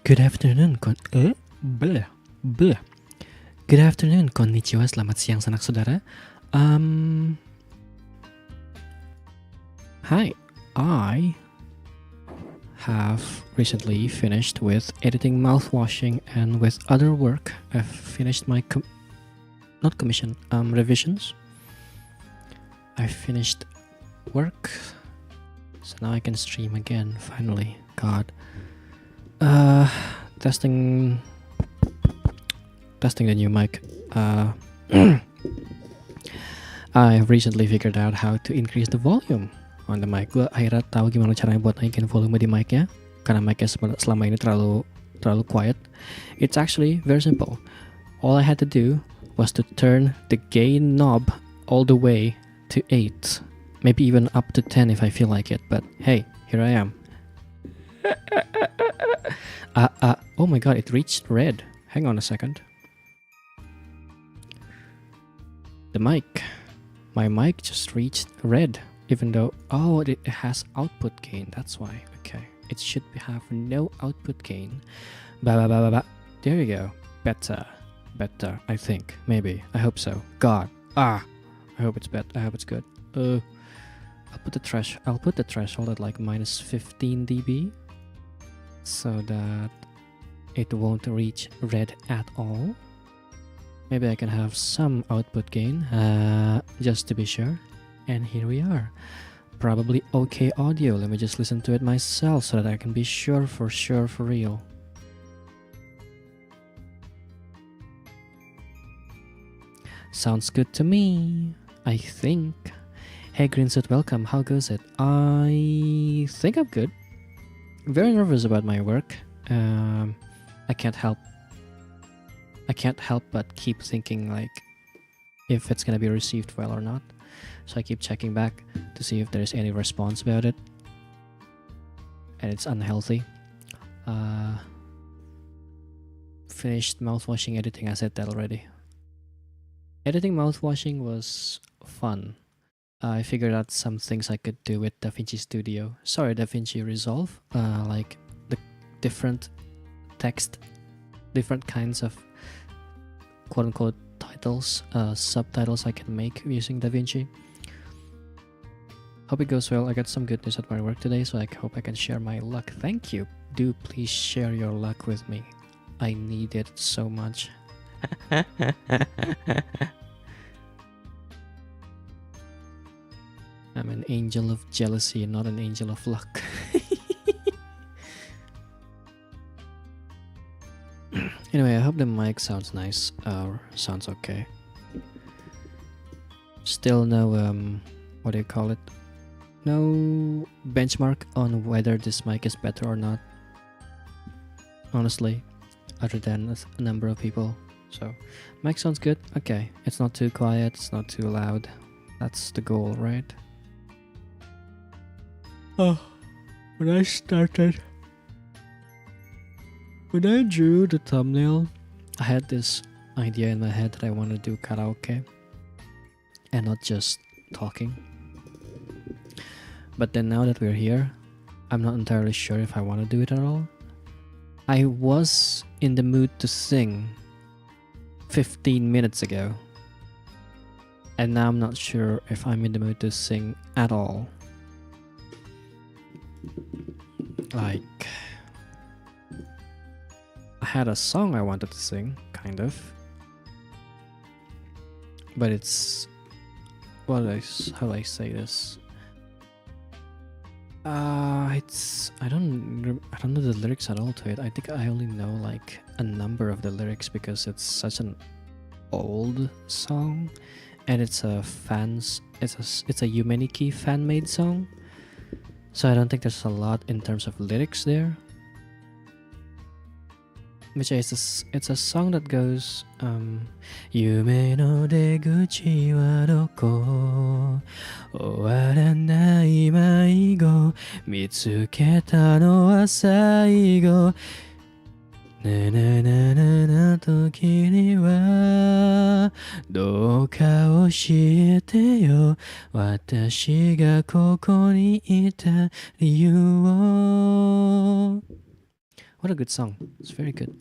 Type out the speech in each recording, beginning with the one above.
Good afternoon, bleh. Good afternoon, konnichiwa, selamat siang sanak saudara. Hi, I have recently finished with editing, mouthwashing, and with other work. I've finished my revisions. I finished work, so now I can stream again. Finally, God. Testing the new mic. I have recently figured out how to increase the volume on the mic. Gue akhirnya tahu gimana caranya buat naikin volume di mic-nya, karena mic-nya selama ini terlalu quiet. It's actually very simple. All I had to do was to turn the gain knob all the way to 8, maybe even up to 10 if I feel like it. But hey, here I am. Oh my god, it reached red. Hang on a second. My mic just reached red, even though, it has output gain, that's why. Okay, it should have no output gain. There you go. Better, I think, maybe, I hope so. God, I hope it's better, I hope it's good. I'll put the threshold at like minus 15 dB, so that it won't reach red at all. Maybe I can have some output gain, just to be sure. And here we are. Probably okay audio. Let me just listen to it myself so that I can be sure for real. Sounds good to me, I think. Hey Greensuit, welcome. How goes it? I think I'm good. Very nervous about my work. I can't help but keep thinking like if it's gonna be received well or not. So I keep checking back to see if there's any response about it. And it's unhealthy. Finished mouthwashing editing, I said that already. Editing mouthwashing was fun. I figured out some things I could do with DaVinci DaVinci Resolve, like the different text, different kinds of quote-unquote titles, subtitles I can make using DaVinci. Hope it goes well. I got some good news at my work today, so I hope I can share my luck. Thank you. Do please share your luck with me. I need it so much. I'm an angel of jealousy, not an angel of luck. Anyway, I hope the mic sounds nice, or sounds okay. Still no, what do you call it? No benchmark on whether this mic is better or not. Honestly, other than a number of people. So, mic sounds good. Okay, it's not too quiet, it's not too loud. That's the goal, right? When I drew the thumbnail, I had this idea in my head that I want to do karaoke and not just talking. But then now that we're here, I'm not entirely sure if I want to do it at all. I was in the mood to sing 15 minutes ago, and now I'm not sure if I'm in the mood to sing at all. Like, I had a song I wanted to sing, kind of. But it's how do I say this? It's I don't know the lyrics at all to it. I think I only know like a number of the lyrics because it's such an old song, and it's a Yumeniki fan made song. So I don't think there's a lot in terms of lyrics there. Which is it's a song that goes Yume no deguchi wa doko Owaranai maigo Mitsuketa no wa saigo Na na na na na toki ni wa Douka oshiete yo Watashi ga koko ni ita ryu wo. What a good song. It's very good.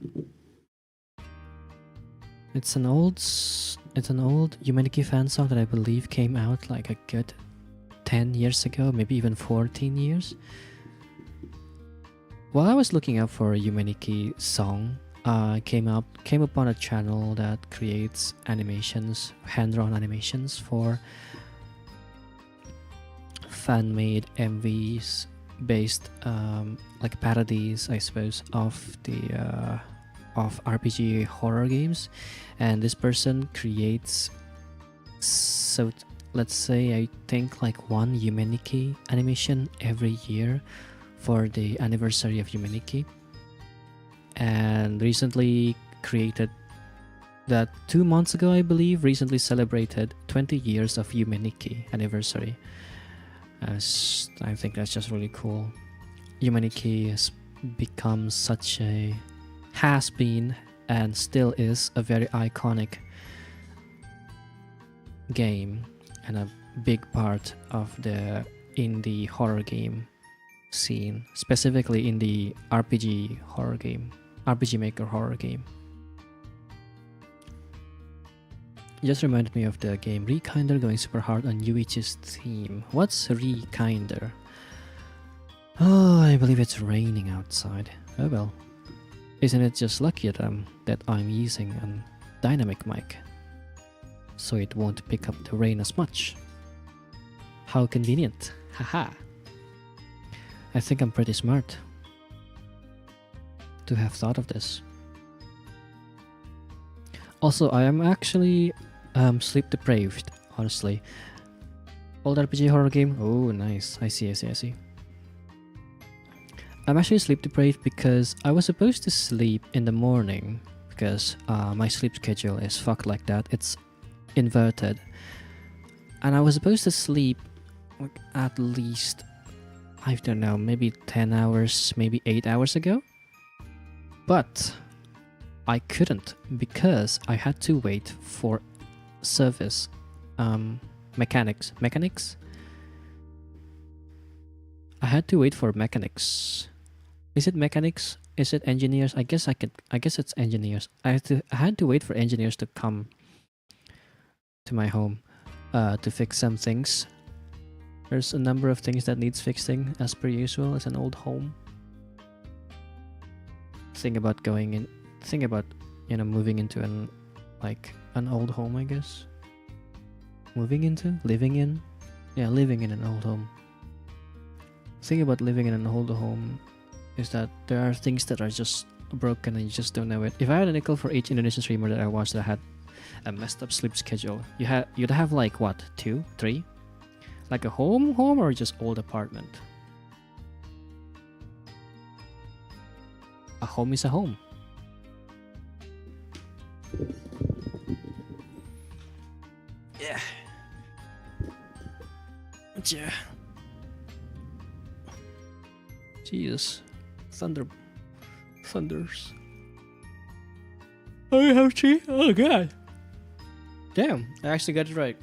It's an old Yumeniki fan song that I believe came out like a good 10 years ago, maybe even 14 years. While I was looking up for a Yumeniki song, I came upon a channel that creates animations, hand-drawn animations for fan-made MVs based like parodies, I suppose, of the of RPG horror games. And this person creates, so let's say, I think like one Yumeniki animation every year for the anniversary of Yumeniki, and recently created that 2 months ago, I believe, recently celebrated 20 years of Yumeniki anniversary. I think that's just really cool. Yumeniki has become has been and still is a very iconic game and a big part of the indie horror game scene, specifically in the RPG Maker horror game. Just reminded me of the game Rekinder going super hard on Yuichi's theme. What's Rekinder? Oh, I believe it's raining outside. Oh well. Isn't it just lucky that I'm using a dynamic mic, so it won't pick up the rain as much? How convenient. Haha. I think I'm pretty smart to have thought of this. Also, I am actually sleep deprived, honestly. Old RPG horror game? Oh, nice. I see. I'm actually sleep deprived because I was supposed to sleep in the morning because my sleep schedule is fucked like that. It's inverted. And I was supposed to sleep like at least, I don't know, maybe 10 hours, maybe 8 hours ago. But I couldn't because I had to wait for service. Mechanics. I had to wait for mechanics. Is it mechanics? Is it engineers? I guess it's engineers. I had to wait for engineers to come to my home to fix some things. There's a number of things that needs fixing as per usual. It's an old home. Think about moving into an old home, I guess. Living in an old home. Thing about living in an old home is that there are things that are just broken and you just don't know it. If I had a nickel for each Indonesian streamer that I watched that had a messed up sleep schedule, you'd have like what, 2, 3? Like a home or just old apartment? A home is a home. Yeah. Yeah. Jesus. Thunders. I have tea? Oh god. Damn, I actually got it right.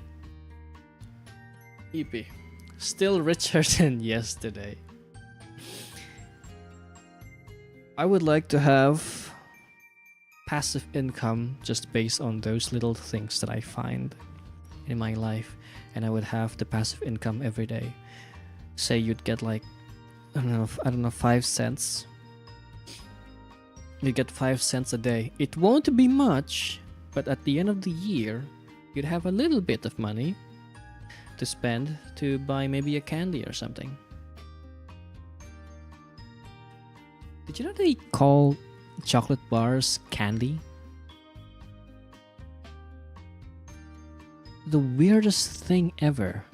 EP. Still richer than yesterday. I would like to have passive income just based on those little things that I find in my life, and I would have the passive income every day. Say you'd get like I don't know 5 cents. You get 5 cents a day. It won't be much, but at the end of the year, you'd have a little bit of money to spend to buy maybe a candy or something. Did you know they call chocolate bars candy? The weirdest thing ever.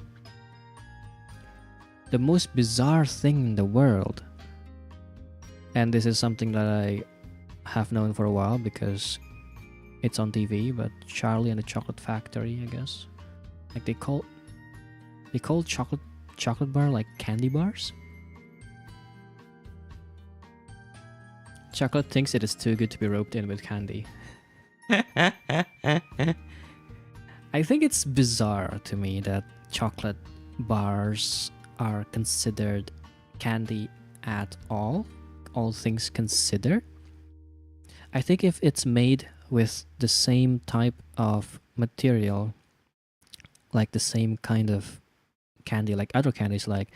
The most bizarre thing in the world. And this is something that I have known for a while because it's on TV, but Charlie and the Chocolate Factory, I guess. Like they call chocolate bar like candy bars. Chocolate thinks it is too good to be roped in with candy. I think it's bizarre to me that chocolate bars are considered candy at all things considered. I think if it's made with the same type of material, like the same kind of candy, like other candies, like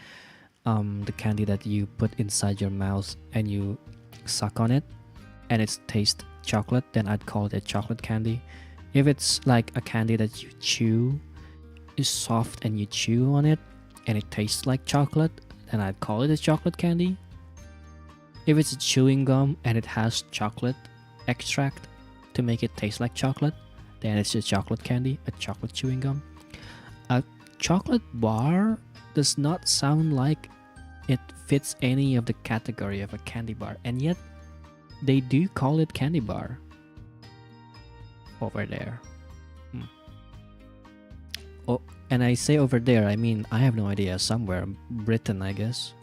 the candy that you put inside your mouth and you suck on it and it tastes chocolate, then I'd call it a chocolate candy. If it's like a candy that you chew, is soft and you chew on it and it tastes like chocolate, then I'd call it a chocolate candy. If it's a chewing gum and it has chocolate extract to make it taste like chocolate, then it's a chocolate candy, a chocolate chewing gum. A chocolate bar does not sound like it fits any of the category of a candy bar, and yet they do call it candy bar over there. Oh, and I say over there, I mean I have no idea, somewhere Britain, I guess.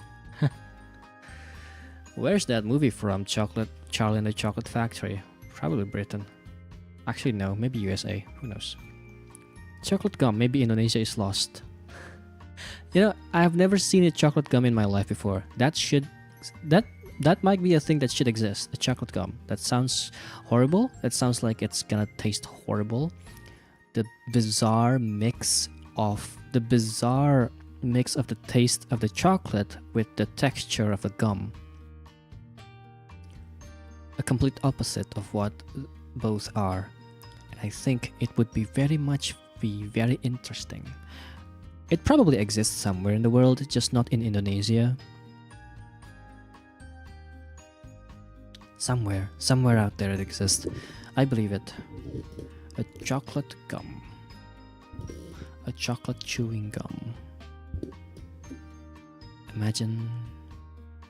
Where's that movie from? Charlie and the Chocolate Factory. Probably Britain. Actually no, maybe USA, who knows. Chocolate gum, maybe Indonesia is lost. You know, I have never seen a chocolate gum in my life before. That might be a thing that should exist, a chocolate gum. That sounds horrible. That sounds like it's gonna taste horrible. The bizarre mix of the taste of the chocolate with the texture of the gum. A complete opposite of what both are. And I think it would be very interesting. It probably exists somewhere in the world, just not in Indonesia. Somewhere out there it exists. I believe it. A chocolate gum. A chocolate chewing gum.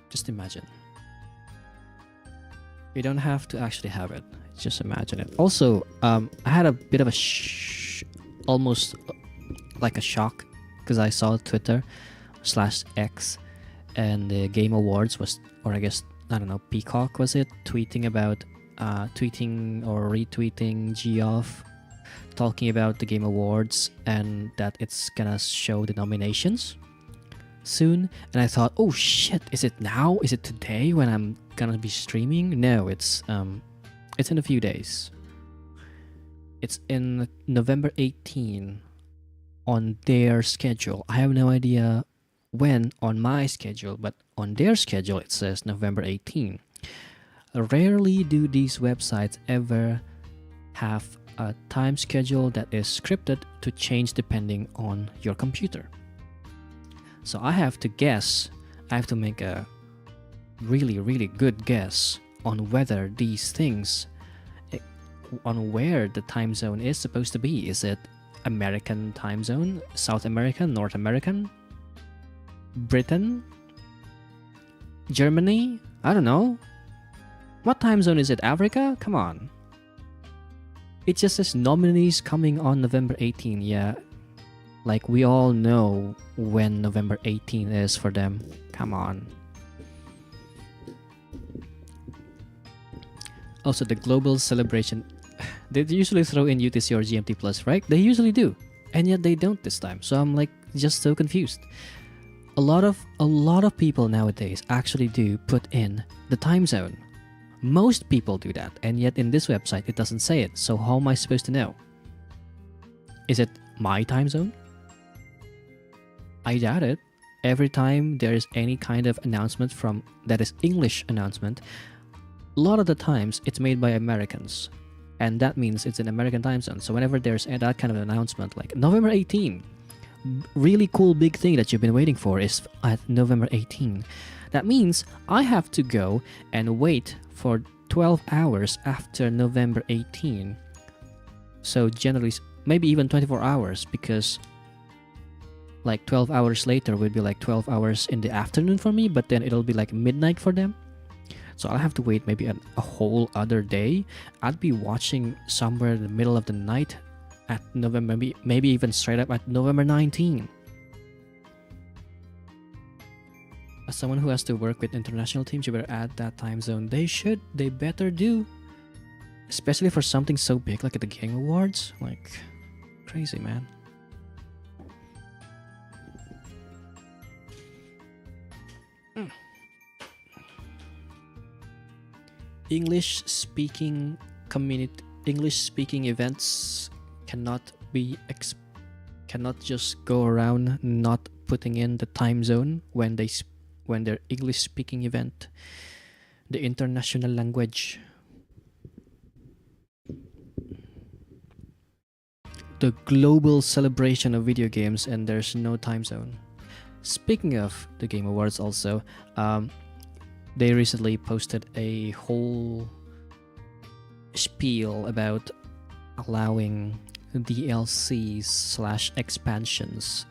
Just imagine. You don't have to actually have it. Just imagine it. Also, I had a bit of a almost like a shock because I saw Twitter/X and the Game Awards was, or I guess, I don't know, Peacock was it, tweeting or retweeting Geoff talking about the Game Awards and that it's gonna show the nominations soon. And I thought, oh shit, is it now? Is it today when I'm gonna be streaming? No, it's in a few days. It's in November 18 on their schedule. I have no idea when on my schedule, but on their schedule it says November 18. Rarely do these websites ever have a time schedule that is scripted to change depending on your computer. So I have to guess, I have to make a really good guess on whether these things, on where the time zone is supposed to be. Is it American time zone, South American, North American, Britain, Germany? I don't know. What time zone is it? Africa? Come on. It just says nominees coming on November 18. Yeah, like we all know when November 18 is for them. Come on. Also, the global celebration, they usually throw in UTC or GMT Plus, right? They usually do, and yet they don't this time. So I'm like just so confused. A lot of people nowadays actually do put in the time zone. Most people do that, and yet in this website it doesn't say it. So how am I supposed to know? Is it my time zone? I doubt it. Every time there is any kind of announcement that is English announcement, a lot of the times it's made by Americans, and that means it's in American time zone. So whenever there's that kind of an announcement like November 18, really cool big thing that you've been waiting for is at November 18, that means I have to go and wait for 12 hours after November 18. So generally, maybe even 24 hours, because like 12 hours later would be like 12 hours in the afternoon for me, but then it'll be like midnight for them. So I'll have to wait maybe a whole other day. I'd be watching somewhere in the middle of the night at November, maybe even straight up at November 19. As someone who has to work with international teams, you better add that time zone. They better do. Especially for something so big like at the Game Awards. Like, crazy, man. English speaking events cannot just go around not putting in the time zone when their English speaking event, the international language, the global celebration of video games, and there's no time zone. Speaking of the Game Awards also, they recently posted a whole spiel about allowing DLCs / expansions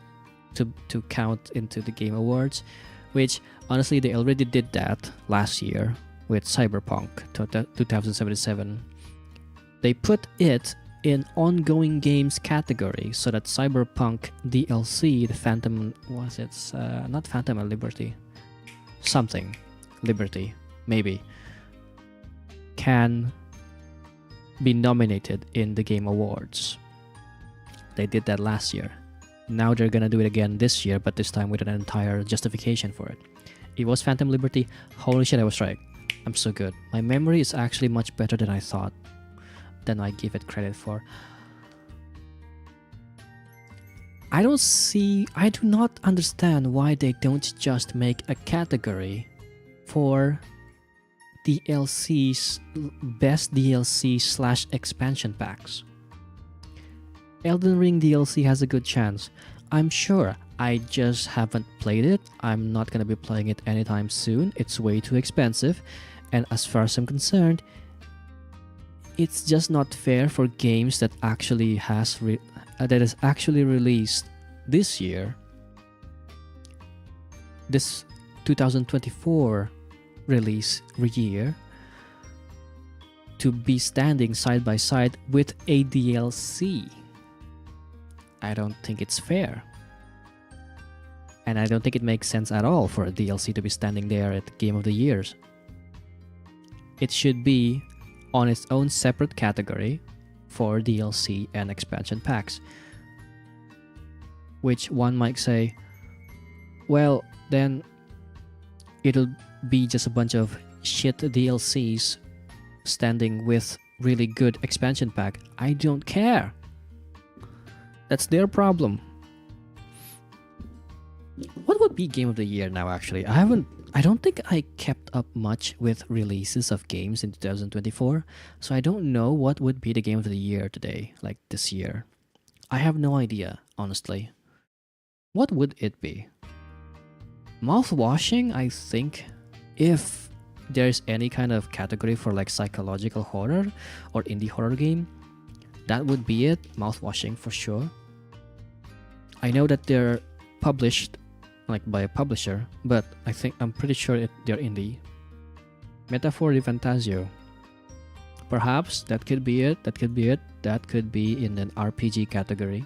to count into the Game Awards, which honestly they already did that last year with Cyberpunk 2077. They put it in ongoing games category so that Cyberpunk DLC, the Phantom, not Phantom of Liberty, something Liberty, maybe, can be nominated in the Game Awards. They did that last year. Now they're gonna do it again this year, but this time with an entire justification for it. It was Phantom Liberty. Holy shit, I was right. I'm so good. My memory is actually much better than I thought, than I give it credit for. I do not understand why they don't just make a category for DLCs, best DLC / expansion packs. Elden Ring DLC has a good chance. I'm sure. I just haven't played it. I'm not gonna be playing it anytime soon. It's way too expensive. And as far as I'm concerned, it's just not fair for games that actually that is actually released this year, this 2024 release year, to be standing side by side with a DLC. I don't think it's fair. And I don't think it makes sense at all for a DLC to be standing there at Game of the Years. It should be on its own separate category for DLC and expansion packs. Which one might say, well, then it'll be just a bunch of shit DLCs standing with really good expansion pack. I don't care. That's their problem. What would be Game of the Year now, actually? I don't think I kept up much with releases of games in 2024, so I don't know what would be the Game of the Year today, like this year. I have no idea, honestly. What would it be? Mouth-washing, I think, if there's any kind of category for like psychological horror or indie horror game, that would be it. Mouth-washing for sure. I know that they're published like by a publisher, but I'm pretty sure they're indie. Metaphor di Fantasio. Perhaps that could be it. That could be in an RPG category.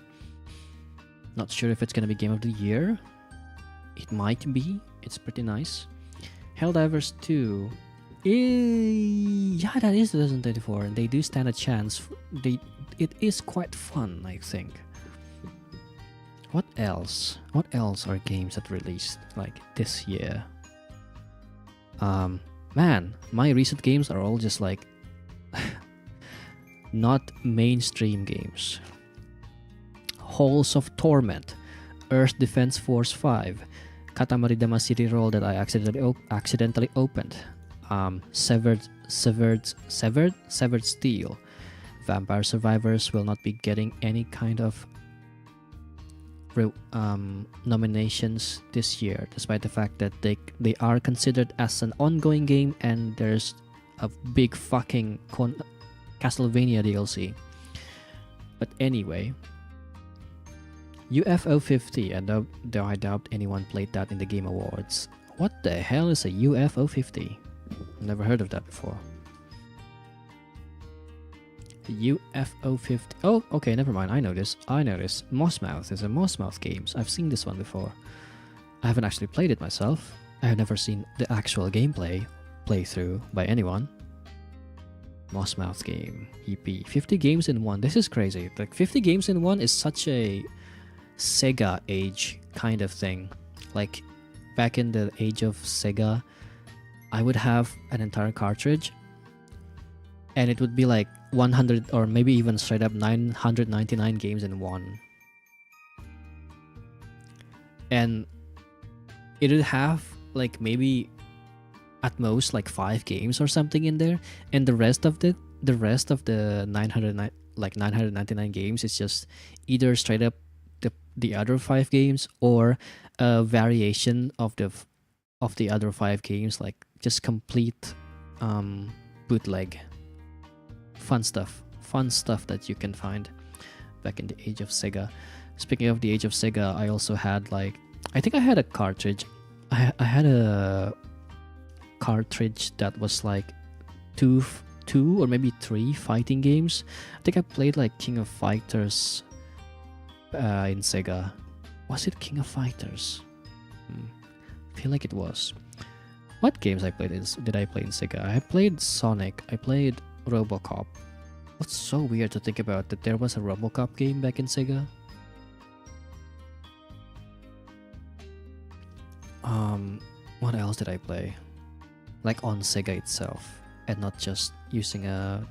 Not sure if it's gonna be Game of the Year. It might be. It's pretty nice. Helldivers 2. Yeah, that is 2024. And they do stand a chance. It is quite fun, I think. What else? What else are games that released like this year? Man, my recent games are all just like not mainstream games. Halls of Torment, Earth Defense Force 5, Katamari Damacy Roll that I accidentally opened, Severed Severed Steel. Vampire Survivors will not be getting any kind of nominations this year, despite the fact that they are considered as an ongoing game and there's a big fucking Castlevania DLC. But anyway, UFO 50, and though I doubt anyone played that in the Game Awards. What the hell is a UFO 50? Never heard of that before. UFO 50. Oh, okay, never mind. I know this. Mossmouth is a Mossmouth games. I've seen this one before. I haven't actually played it myself. I have never seen the actual gameplay playthrough by anyone. Mossmouth game. EP. 50 games in one. This is crazy. Like 50 games in one is such a Sega age kind of thing. Like back in the age of Sega, I would have an entire cartridge and it would be like 100 or maybe even straight up 999 games in one. And it would have like maybe at most like 5 games or something in there, and the rest of the 999 games is just either straight up the other 5 games or a variation of the other 5 games, like just complete bootleg. Fun stuff that you can find back in the age of Sega. Speaking of the age of Sega, I also had like, I think I had a cartridge. I had a cartridge that was like two or maybe 3 fighting games. I think I played like King of Fighters in Sega. Was it King of Fighters? I feel like it was. What games did I play in Sega? I played Sonic. I played RoboCop. What's so weird to think about that there was a RoboCop game back in Sega? What else did I play? Like on Sega itself, and not just using a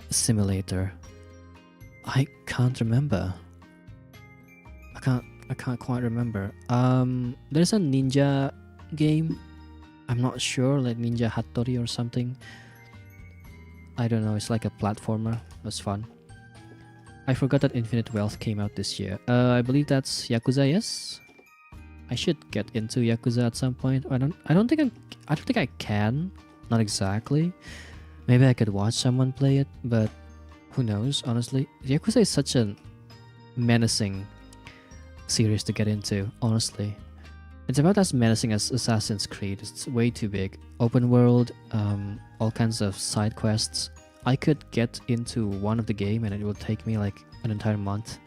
simulator. I can't remember. I can't quite remember. There's a ninja game. I'm not sure, like Ninja Hattori or something. I don't know, it's like a platformer. It was fun. I forgot that Infinite Wealth came out this year. I believe that's Yakuza, yes? I should get into Yakuza at some point. I don't think I can. Not exactly. Maybe I could watch someone play it, but who knows, honestly. Yakuza is such a menacing series to get into, honestly. It's about as menacing as Assassin's Creed. It's way too big. Open world, all kinds of side quests. I could get into one of the game and it will take me like an entire month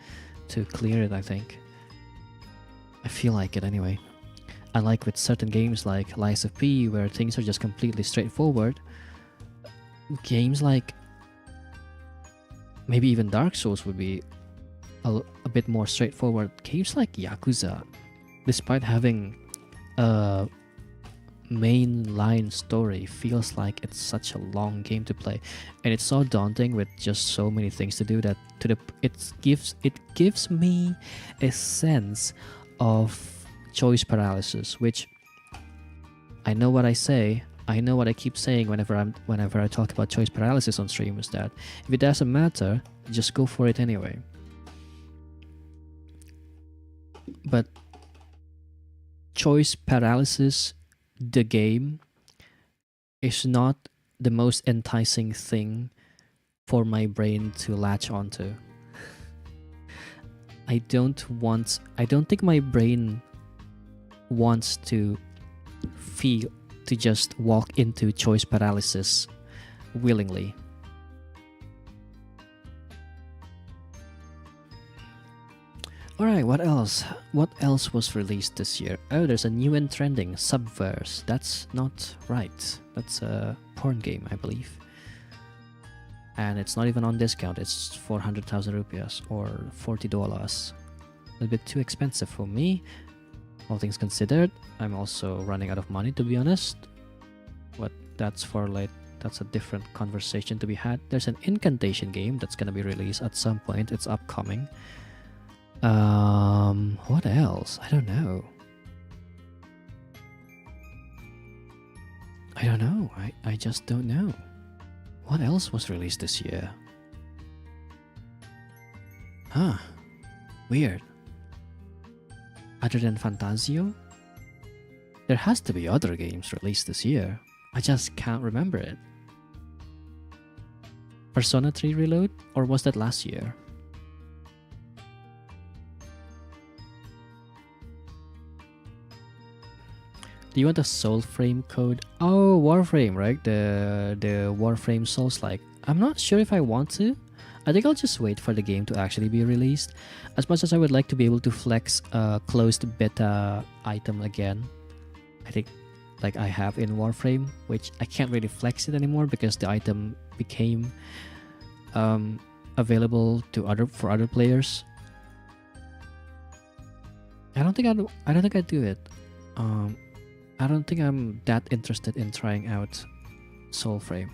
to clear it, I think. I feel like it anyway. Unlike with certain games like Lies of P, where things are just completely straightforward, games like maybe even Dark Souls would be a bit more straightforward. Games like Yakuza, despite having a mainline story, feels like it's such a long game to play, and it's so daunting with just so many things to do that it gives me a sense of choice paralysis, which I know what I keep saying whenever I talk about choice paralysis on stream, is that if it doesn't matter, just go for it anyway. But choice paralysis, the game, is not the most enticing thing for my brain to latch onto. I don't think my brain wants to just walk into choice paralysis willingly. Alright, what else? What else was released this year? Oh, there's a new and trending, Subverse. That's not right. That's a porn game, I believe. And it's not even on discount. It's 400,000 rupias or $40. A little bit too expensive for me. All things considered, I'm also running out of money, to be honest. But that's a different conversation to be had. There's an incantation game that's gonna be released at some point. It's upcoming. What else? I don't know. I don't know. I just don't know. What else was released this year? Huh. Weird. Other than Fantasio? There has to be other games released this year. I just can't remember it. Persona 3 Reload? Or was that last year? Do you want a Soulframe code? Oh, Warframe, right? The Warframe Souls-like. I'm not sure if I want to. I think I'll just wait for the game to actually be released. As much as I would like to be able to flex a closed beta item again. I think like I have in Warframe, which I can't really flex it anymore because the item became available to other players. I don't think I'd do it. I don't think I'm that interested in trying out Soulframe.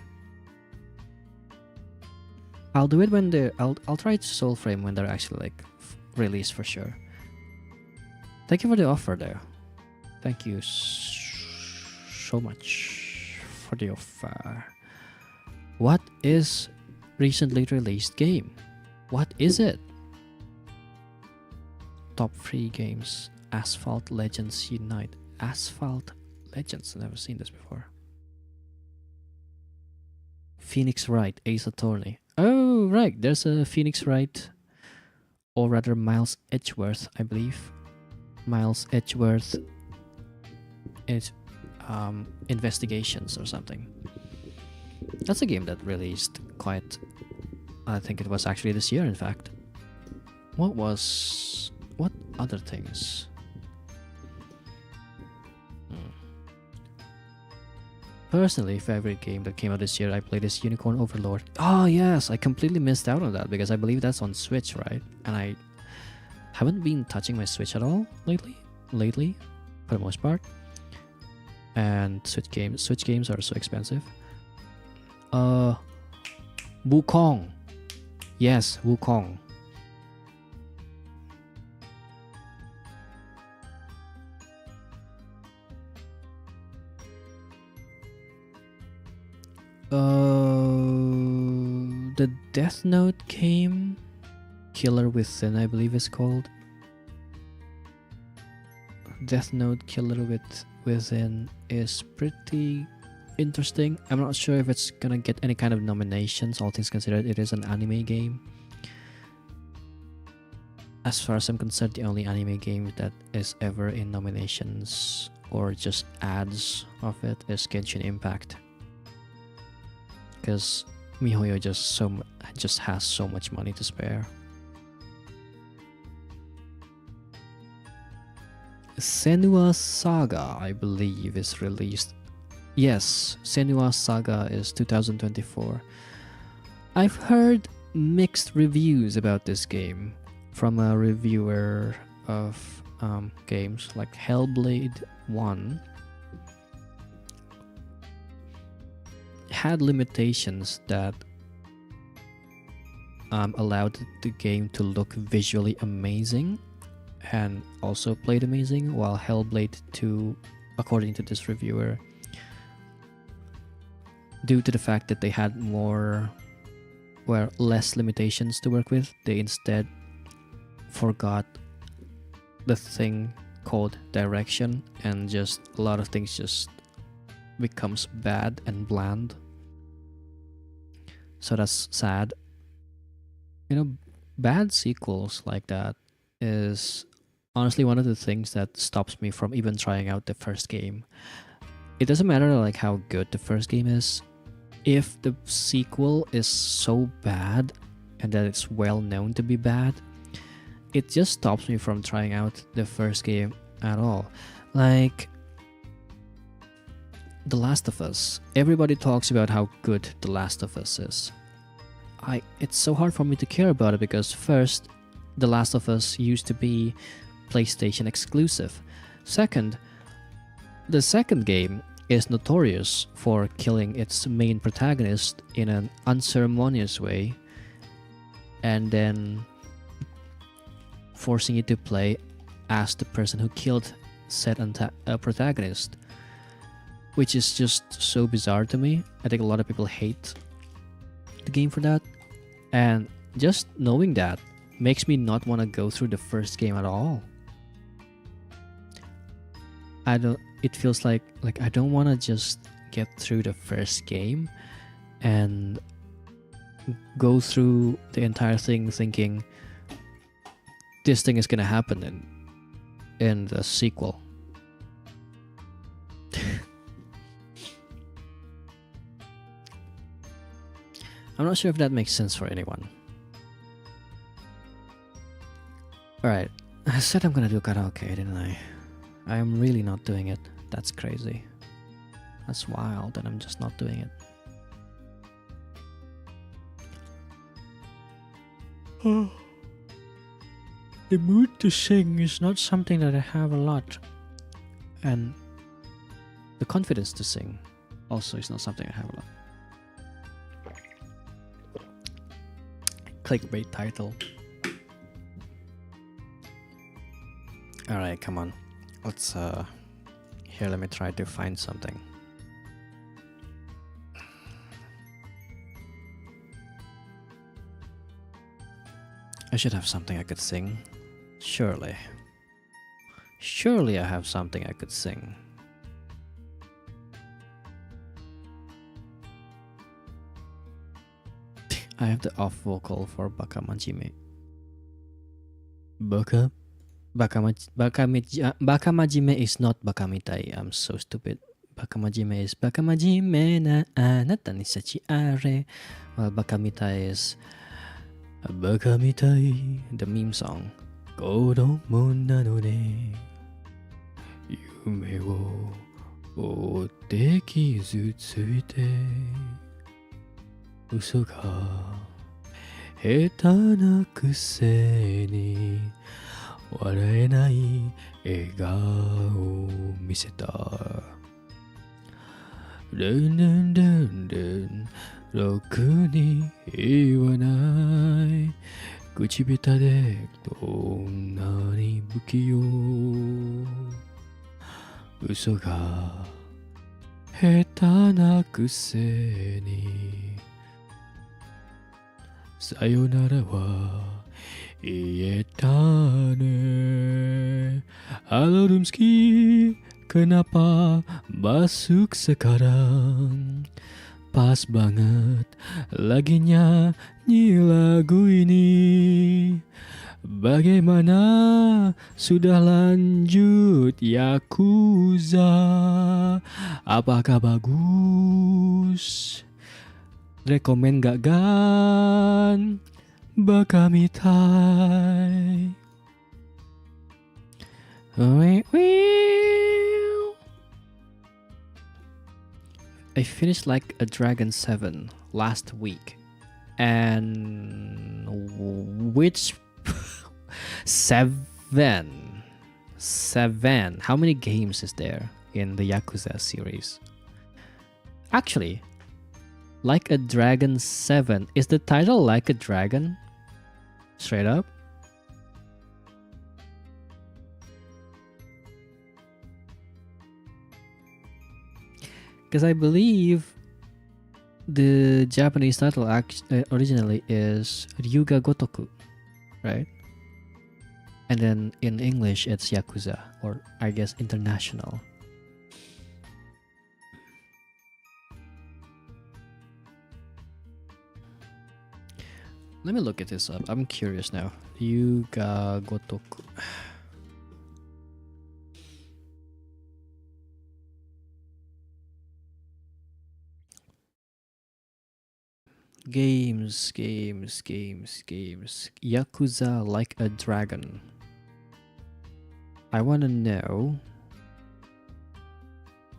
I'll do it when I'll try Soulframe when they're actually like released for sure. Thank you for the offer though. Thank you so much for the offer. What is recently released game? What is it? Top 3 games. Asphalt Legends Unite. Asphalt Legends. I've never seen this before. Phoenix Wright, Ace Attorney. Oh, right. There's a Phoenix Wright, or rather Miles Edgeworth, I believe. Miles Edgeworth is Investigations or something. That's a game that released quite... I think it was actually this year, in fact. What other things? Personally, favorite game that came out this year I played is Unicorn Overlord. Oh yes, I completely missed out on that because I believe that's on Switch, right? And I haven't been touching my Switch at all lately, for the most part. And Switch games are so expensive. Wukong. Yes, Wukong. The Death Note game, Killer Within, I believe it's called. Death Note Killer Within is pretty interesting. I'm not sure if it's gonna get any kind of nominations, all things considered. It is an anime game. As far as I'm concerned, the only anime game that is ever in nominations or just ads of it is Genshin Impact. Because MiHoYo just has so much money to spare. Senua Saga, I believe, is released. Yes, Senua Saga is 2024. I've heard mixed reviews about this game from a reviewer of games like Hellblade 1. Had limitations that allowed the game to look visually amazing and also played amazing, while Hellblade 2, according to this reviewer, due to the fact that they had less limitations to work with, they instead forgot the thing called direction, and just a lot of things just becomes bad and bland. So that's sad. You know, bad sequels like that is honestly one of the things that stops me from even trying out the first game. It doesn't matter like how good the first game is. If the sequel is so bad and that it's well known to be bad, it just stops me from trying out the first game at all. Like The Last of Us. Everybody talks about how good The Last of Us is. It's so hard for me to care about it because first, The Last of Us used to be PlayStation exclusive. Second, the second game is notorious for killing its main protagonist in an unceremonious way and then forcing you to play as the person who killed said protagonist. which is just so bizarre to me. I think a lot of people hate the game for that, and just knowing that makes me not want to go through the first game at all. I don't. It feels like I don't want to just get through the first game and go through the entire thing thinking this thing is gonna happen in the sequel. I'm not sure if that makes sense for anyone. Alright, I said I'm gonna do karaoke, didn't I? I am really not doing it. That's crazy. That's wild that I'm just not doing it. The mood to sing is not something that I have a lot. And the confidence to sing also is not something I have a lot. Clickbait title. Alright, come on. Let's here, let me try to find something. I should have something I could sing. Surely. Surely I have something I could sing. I have the off vocal for Baka Majime. Baka Majime is not Baka Mitai. I'm so stupid. Baka Majime is Baka Majime na anata ni sachi are. While Baka Mitai is Baka Mitai, the meme song. Kodomo nanode yume wo otte kizu tsuite uso ga heta na kuse ni waraenai egao o miseta. Dun dun dun dun, roku ni iwanai. 口下手でどんなに不器用嘘が下手なくせにさよならは言えたね Halo Rumski, kenapa masuk sekarang? Pas banget lagi nyanyi lagu ini. Bagaimana sudah lanjut Yakuza? Apakah bagus? Rekomen gak Gan? Baka mitai. I finished Like a Dragon 7 last week. And which 7? How many games is there in the Yakuza series? Actually, Like a Dragon 7. Is the title Like a Dragon? Straight up? Because I believe the Japanese title originally is Ryuga Gotoku, right? And then in English it's Yakuza, or I guess International. Let me look at this up. I'm curious now. Ryuga Gotoku. Games. Yakuza Like a Dragon. I want to know.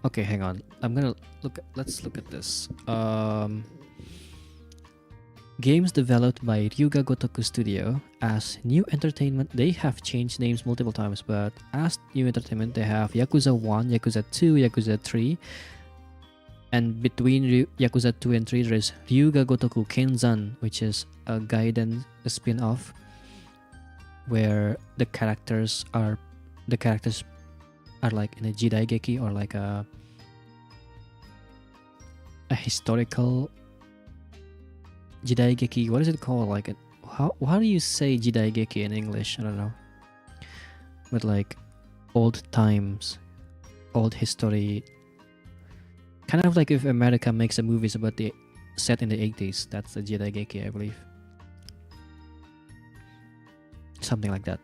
Okay, hang on. I'm gonna let's look at this. Games developed by Ryuga Gotoku Studio as New Entertainment. They have changed names multiple times, but as New Entertainment, they have Yakuza 1, Yakuza 2, Yakuza 3. And between Yakuza 2 and 3, there is Ryuga Gotoku Kenzan, which is a Gaiden spin-off, where the characters are like in a Jidaigeki, or like a a historical jidaigeki. What is it called? Like, how do you say jidaigeki in English? I don't know. But like old times, old history. Kind of like if America makes a movies about the set in the 80s. That's the jidaigeki, I believe. Something like that.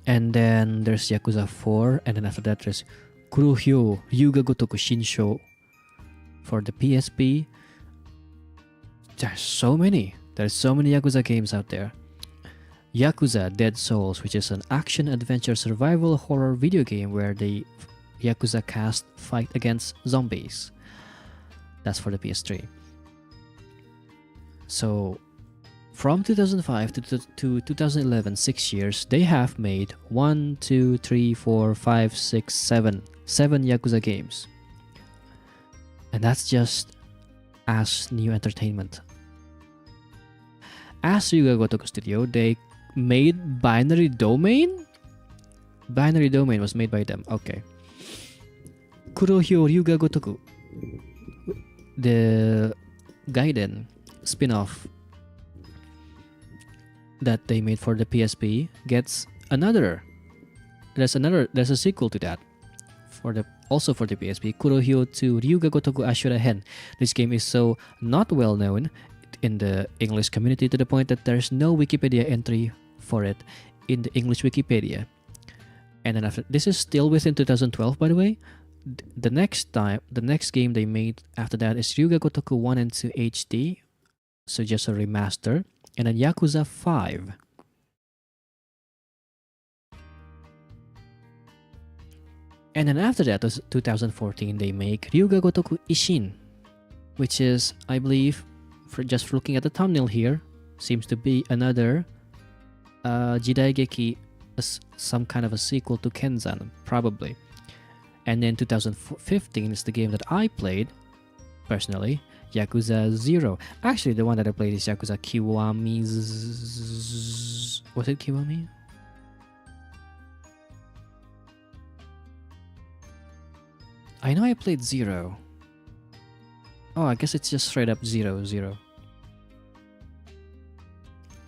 And then there's Yakuza 4, and then after that there's Kurohyo Ryuga Gotoku Shinsho for the PSP. There's so many Yakuza games out there. Yakuza Dead Souls, which is an action-adventure survival horror video game where the Yakuza cast fight against zombies. That's for the PS3. So from 2005 to 2011, 6 years, they have made 7 Yakuza games. And that's just as new entertainment. As Ryuga Gotoku Studio, they made Binary Domain? Binary Domain was made by them, okay. Kurohyo Ryuga Gotoku, the Gaiden spin-off that they made for the PSP gets there's a sequel to that also for the PSP, Kurohyo to Ryuga Gotoku Ashura Hen. This game is so not well known in the English community to the point that there's no Wikipedia entry for it in the English Wikipedia. And then after this is still within 2012, by the way. The next game they made after that is Ryuga Gotoku 1 and 2 HD, so just a remaster. And then Yakuza 5. And then after that, 2014, they make Ryuga Gotoku Ishin, which is, I believe, for looking at the thumbnail here, seems to be another Jidaigeki, some kind of a sequel to Kenzan, probably. And then 2015 is the game that I played, personally, Yakuza 0. Actually, the one that I played is Yakuza Kiwami. Was it Kiwami? I know I played 0. Oh, I guess it's just straight up 0.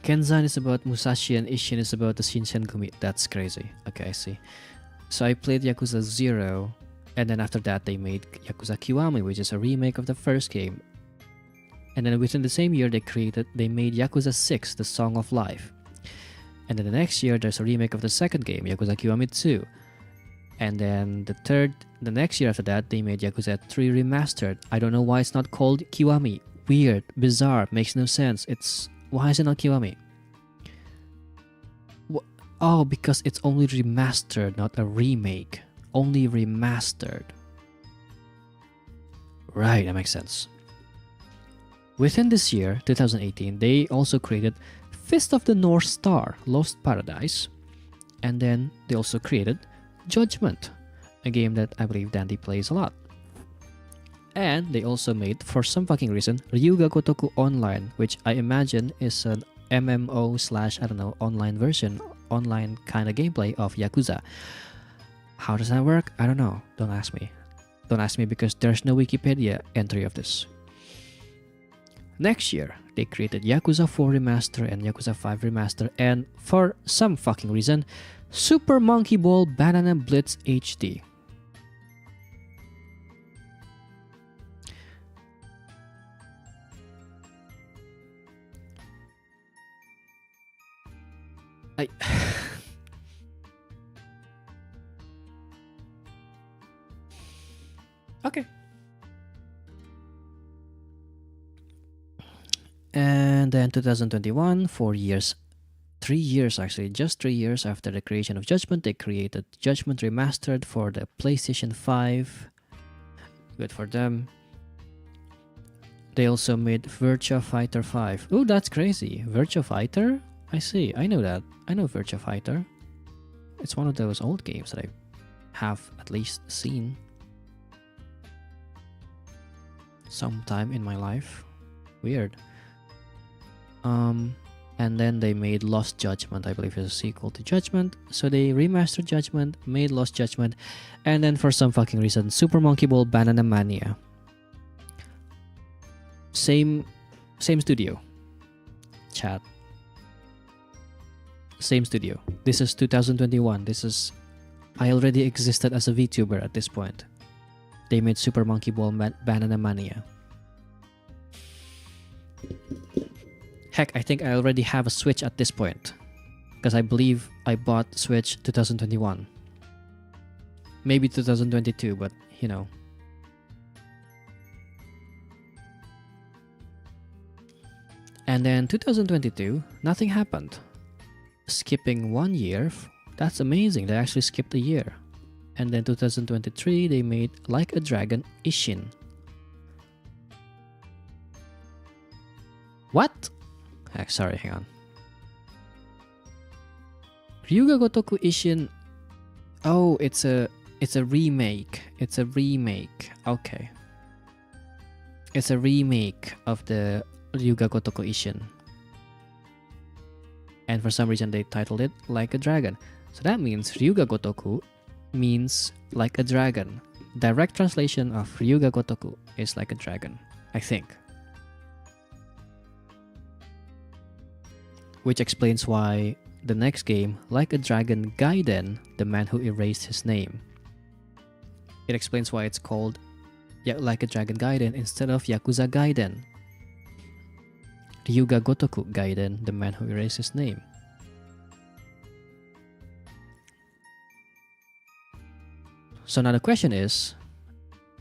Kenzan is about Musashi and Ishin is about the Shinsengumi. That's crazy. Okay, I see. So I played Yakuza 0, and then after that they made Yakuza Kiwami, which is a remake of the first game. And then within the same year they made Yakuza 6, The Song of Life. And then the next year there's a remake of the second game, Yakuza Kiwami 2. And then the next year after that they made Yakuza 3 Remastered. I don't know why it's not called Kiwami. Weird, bizarre, makes no sense. Why is it not Kiwami? Oh, because it's only remastered, not a remake. Only remastered. Right, that makes sense. Within this year, 2018, they also created Fist of the North Star, Lost Paradise. And then they also created Judgment, a game that I believe Dandy plays a lot. And they also made, for some fucking reason, Ryuga Gotoku Online, which I imagine is an MMO / I don't know, online version, online kind of gameplay of Yakuza. How does that work? I don't know. Don't ask me. Don't ask me because there's no Wikipedia entry of this. Next year, they created Yakuza 4 Remaster and Yakuza 5 Remaster, and for some fucking reason, Super Monkey Ball Banana Blitz HD. Okay. And then 2021, 3 years actually, just 3 years after the creation of Judgment, they created Judgment Remastered for the PlayStation 5. Good for them. They also made Virtua Fighter 5. Oh, that's crazy. Virtua Fighter? I see. I know that. I know Virtua Fighter. It's one of those old games that I have at least seen sometime in my life. Weird. And then they made Lost Judgment, I believe is a sequel to Judgment. So they remastered Judgment, made Lost Judgment, and then for some fucking reason, Super Monkey Ball Banana Mania. Same studio. Chat. Same studio. This is 2021. I already existed as a VTuber at this point. They made Super Monkey Ball Banana Mania. Heck, I think I already have a Switch at this point. Because I believe I bought Switch 2021. Maybe 2022, but you know. And then 2022, nothing happened. Skipping 1 year, that's amazing. They actually skipped a year. And then 2023, they made Like a Dragon Ishin. What? Sorry, hang on. Ryuga Gotoku Ishin. Oh, it's a remake. It's a remake. Okay. It's a remake of the Ryuga Gotoku Ishin. And for some reason they titled it Like a Dragon. So that means Ryuga Gotoku means like a dragon. Direct translation of Ryuga Gotoku is like a dragon, I think. Which explains why the next game, Like a Dragon Gaiden, the man who erased his name. It explains why it's called Like a Dragon Gaiden instead of Yakuza Gaiden. Ryuga Gotoku Gaiden, the man who erased his name. So now the question is,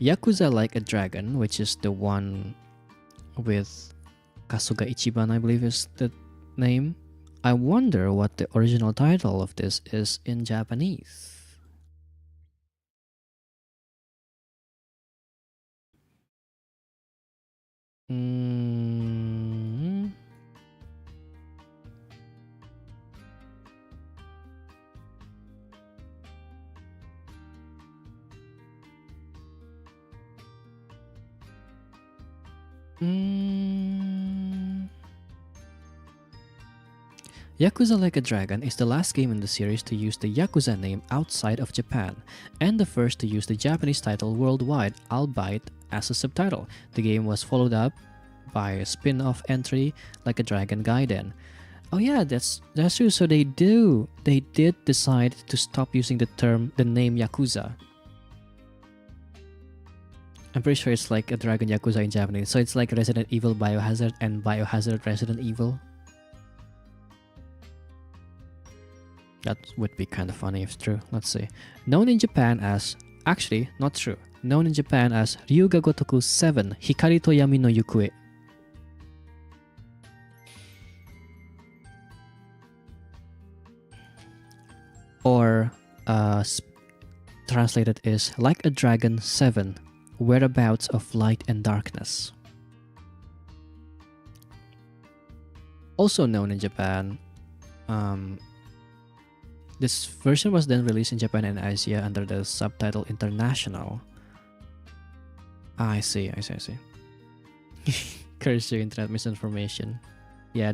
Yakuza Like a Dragon, which is the one with Kasuga Ichiban, I believe is the name. I wonder what the original title of this is in Japanese. Yakuza Like a Dragon is the last game in the series to use the Yakuza name outside of Japan, and the first to use the Japanese title worldwide, albeit as a subtitle. The game was followed up by a spin-off entry, Like a Dragon Gaiden. Oh yeah, that's true. So they did decide to stop using the name Yakuza. I'm pretty sure it's Like a Dragon Yakuza in Japanese. So it's like Resident Evil Biohazard and Biohazard Resident Evil. That would be kind of funny if true. Let's see. Known in Japan as... Actually, not true. Known in Japan as Ryuga Gotoku 7 Hikari to Yami no Yukue. Or translated is Like a Dragon 7 Whereabouts of Light and Darkness. Also known in Japan, this version was then released in Japan and Asia under the subtitle International. I see. Curse your internet misinformation. Yeah,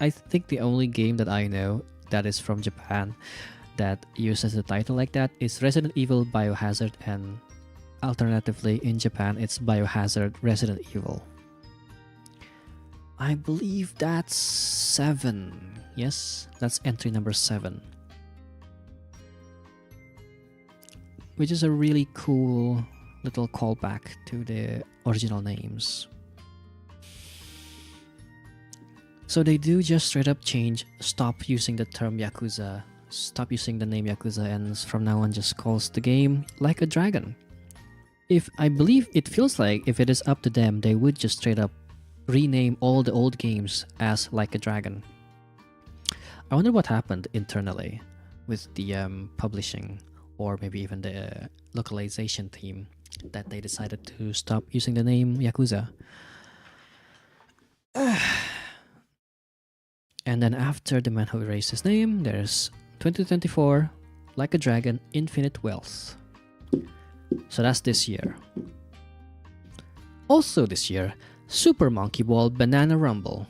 I think the only game that I know that is from Japan that uses the title like that is Resident Evil Biohazard, and alternatively in Japan it's Biohazard Resident Evil. I believe that's 7. Yes, that's entry number 7. Which is a really cool little callback to the original names. So they do just straight up stop using the term Yakuza, stop using the name Yakuza, and from now on just calls the game Like a Dragon. I believe it feels like if it is up to them, they would just straight up rename all the old games as Like a Dragon. I wonder what happened internally with the publishing, or maybe even the localization team, that they decided to stop using the name Yakuza. And then after The Man Who Erased His Name, there's 2024, Like a Dragon Infinite Wealth. So that's this year. Also this year, Super Monkey Ball Banana Rumble.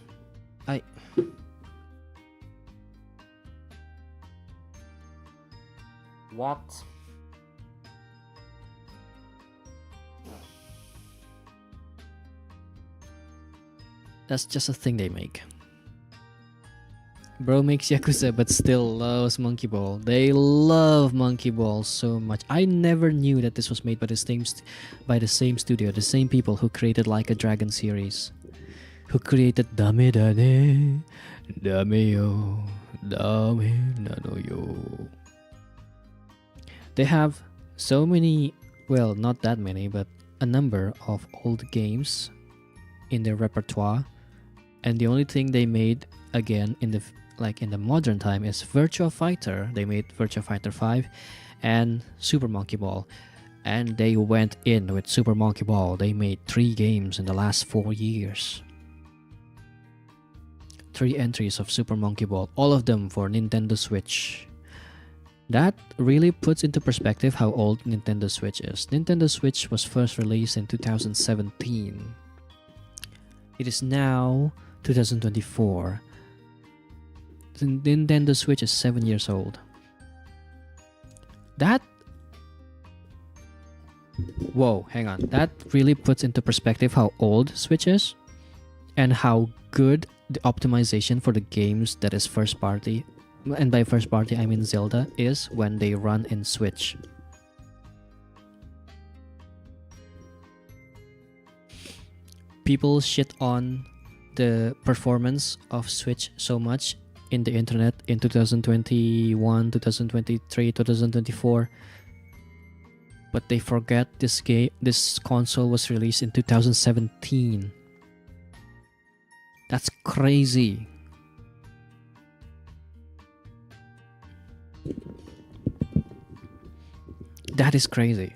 What? That's just a thing they make. Bro makes Yakuza but still loves Monkey Ball. They love Monkey Ball so much. I never knew that this was made by the same studio, the same people who created Like a Dragon series. Who created Dame Dane, Dame Yo, Dame Nano Yo. They have so many, well, not that many, but a number of old games in their repertoire, and the only thing they made again in the modern time is Virtua Fighter. They made Virtua Fighter 5 and Super Monkey Ball, and they went in with Super Monkey Ball. They made 3 games in the last 4 years. 3 entries of Super Monkey Ball, all of them for Nintendo Switch. That really puts into perspective how old Nintendo Switch is. Nintendo Switch was first released in 2017. It is now 2024. The Nintendo Switch is 7 years old. Whoa, hang on. That really puts into perspective how old Switch is and how good the optimization for the games that is first party, and by first party I mean Zelda, is when they run in Switch. People shit on the performance of Switch so much in the internet in 2021, 2023, 2024, but they forget this console was released in 2017. That's crazy. That is crazy.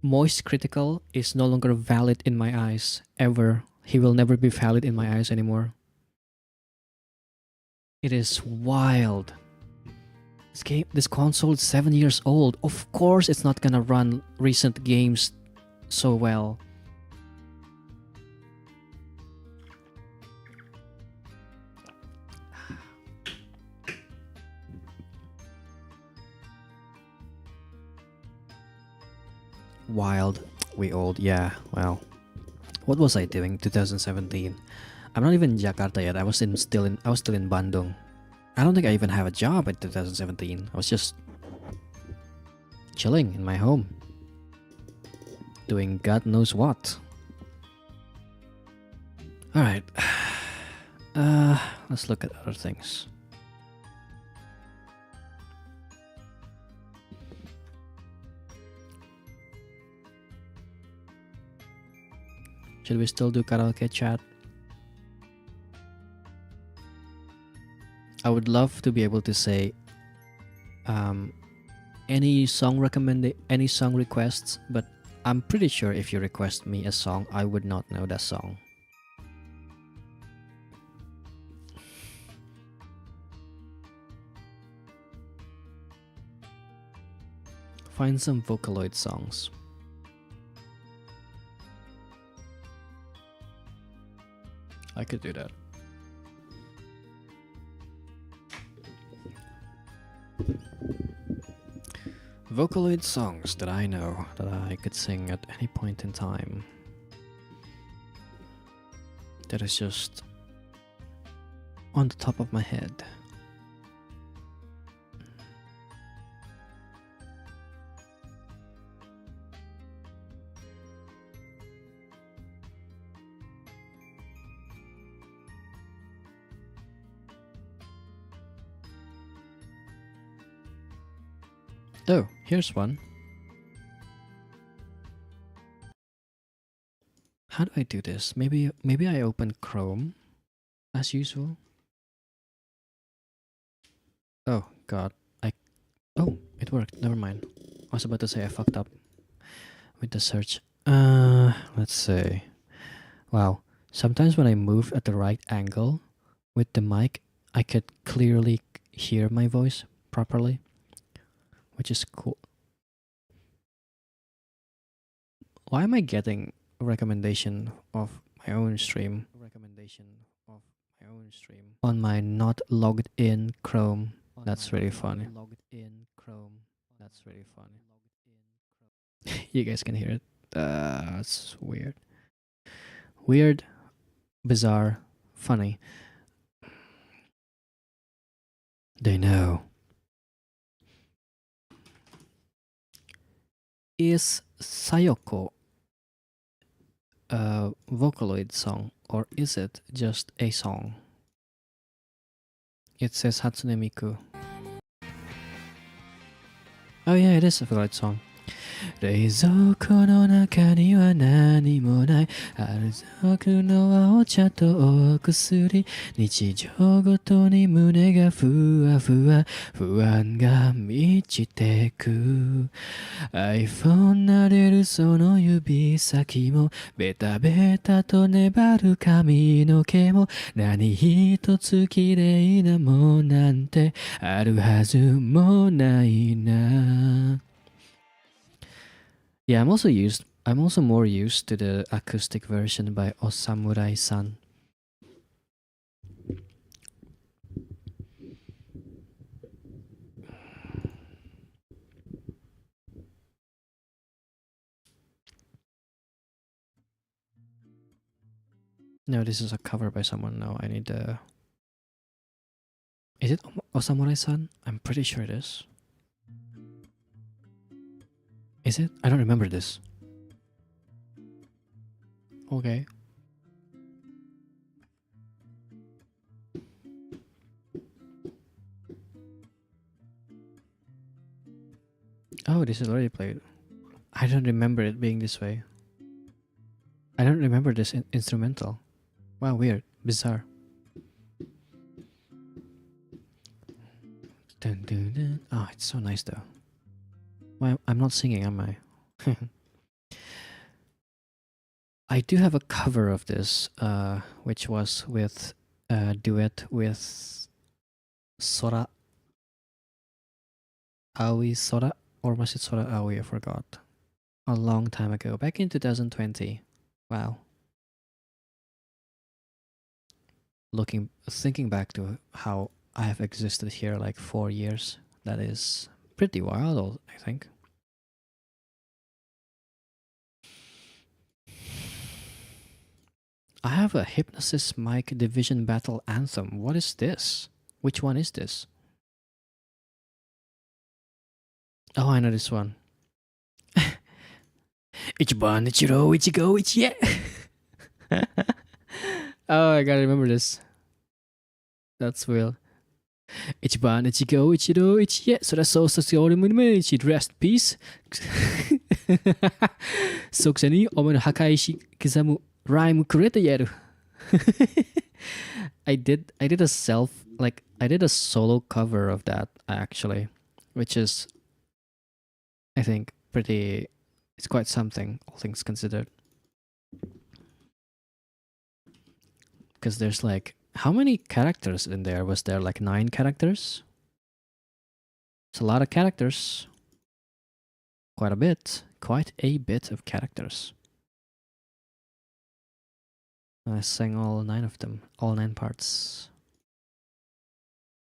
Moist Critical is no longer valid in my eyes, ever. He will never be valid in my eyes anymore. It is wild. This console is 7 years old. Of course it's not gonna run recent games so well. Wild. We old. Yeah, well. What was I doing 2017? I'm not even in Jakarta yet. I was still in Bandung. I don't think I even have a job in 2017. I was just chilling in my home. Doing God knows what. Alright. Let's look at other things. Should we still do karaoke chat? I would love to be able to say any song requests, but I'm pretty sure if you request me a song, I would not know that song. Find some Vocaloid songs. I could do that. Vocaloid songs that I know that I could sing at any point in time. That is just on the top of my head. Oh, here's one. How do I do this? Maybe I open Chrome as usual. Oh god. Oh, it worked. Never mind. I was about to say I fucked up with the search. Let's see. Wow. Sometimes when I move at the right angle with the mic, I could clearly hear my voice properly, which is cool. Why am I getting a recommendation of my own stream? my own stream on my not logged in Chrome. That's really funny. Logged in Chrome. That's really funny. You guys can hear it. It's weird. Weird, bizarre, funny. They know. Is Sayoko a Vocaloid song or is it just a song? It says Hatsune Miku. Oh yeah, it is a Vocaloid song. 冷蔵庫の中には何もない。歩くのはお茶とお薬。日常ごとに胸がふわふわ。不安が満ちてく。iPhone 撫でるその指先も。ベタベタと粘る髪の毛も。何一つ綺麗なもんなんてあるはずもないな。Yeah, I'm also more used to the acoustic version by Osamurai-san. No, this is a cover by someone. No, I need the... Is it Osamurai-san? I'm pretty sure it is. Is it? I don't remember this. Okay. Oh, this is already played. I don't remember it being this way. I don't remember this instrumental. Wow, weird. Bizarre. Dun, dun, dun. Oh, it's so nice though. Well, I'm not singing, am I? I do have a cover of this, which was with a duet with Sora Aoi Sora, or was it Sora Aoi? I forgot. A long time ago, back in 2020. Wow. Thinking back to how I have existed here like 4 years, that is pretty wild, I think. I have a Hypnosis Mic Division Battle Anthem. What is this? Which one is this? Oh, I know this one. Ichiban, Ichiro, Ichigo, Ichie. Oh, I gotta remember this. That's real. Ichiban, Ichigo, Ichiro, Ichie. So that's so Ichi rest peace. 即座にお前の破壊し刻むライムくれてやる。I did a I did a solo cover of that actually, which is I think it's quite something, all things considered. Because there's like, how many characters in there? Was there like 9 characters? It's a lot of characters. Quite a bit of characters. I sang all 9 of them, all 9 parts.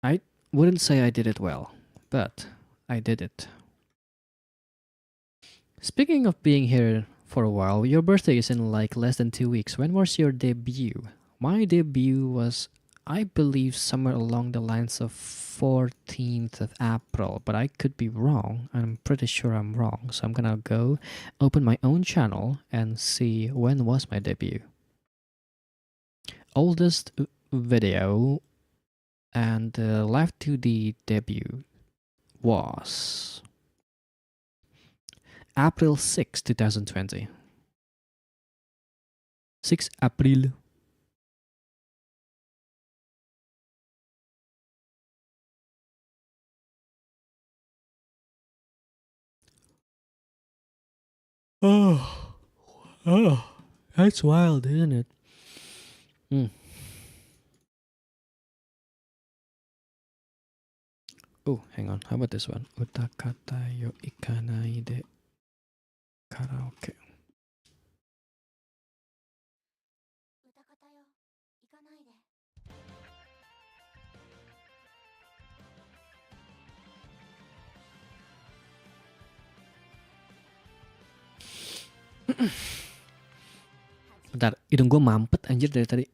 I wouldn't say I did it well, but I did it. Speaking of being here for a while, your birthday is in like less than 2 weeks. When was your debut? My debut was, I believe, somewhere along the lines of 14th of April, but I could be wrong. I'm pretty sure I'm wrong. So I'm gonna go open my own channel and see when was my debut. Oldest video and live 2D debut was April 6, 2020. 6 April. Oh, that's wild, isn't it? Oh, hang on. How about this one? Utakata yo ikanai de karaoke. Bentar, hidung gue mampet anjir dari tadi.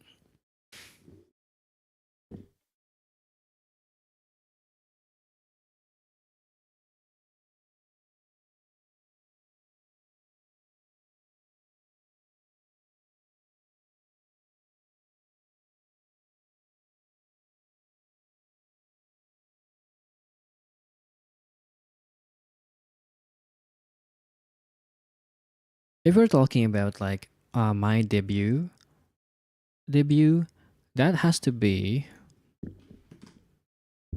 If we're talking about like my debut, that has to be.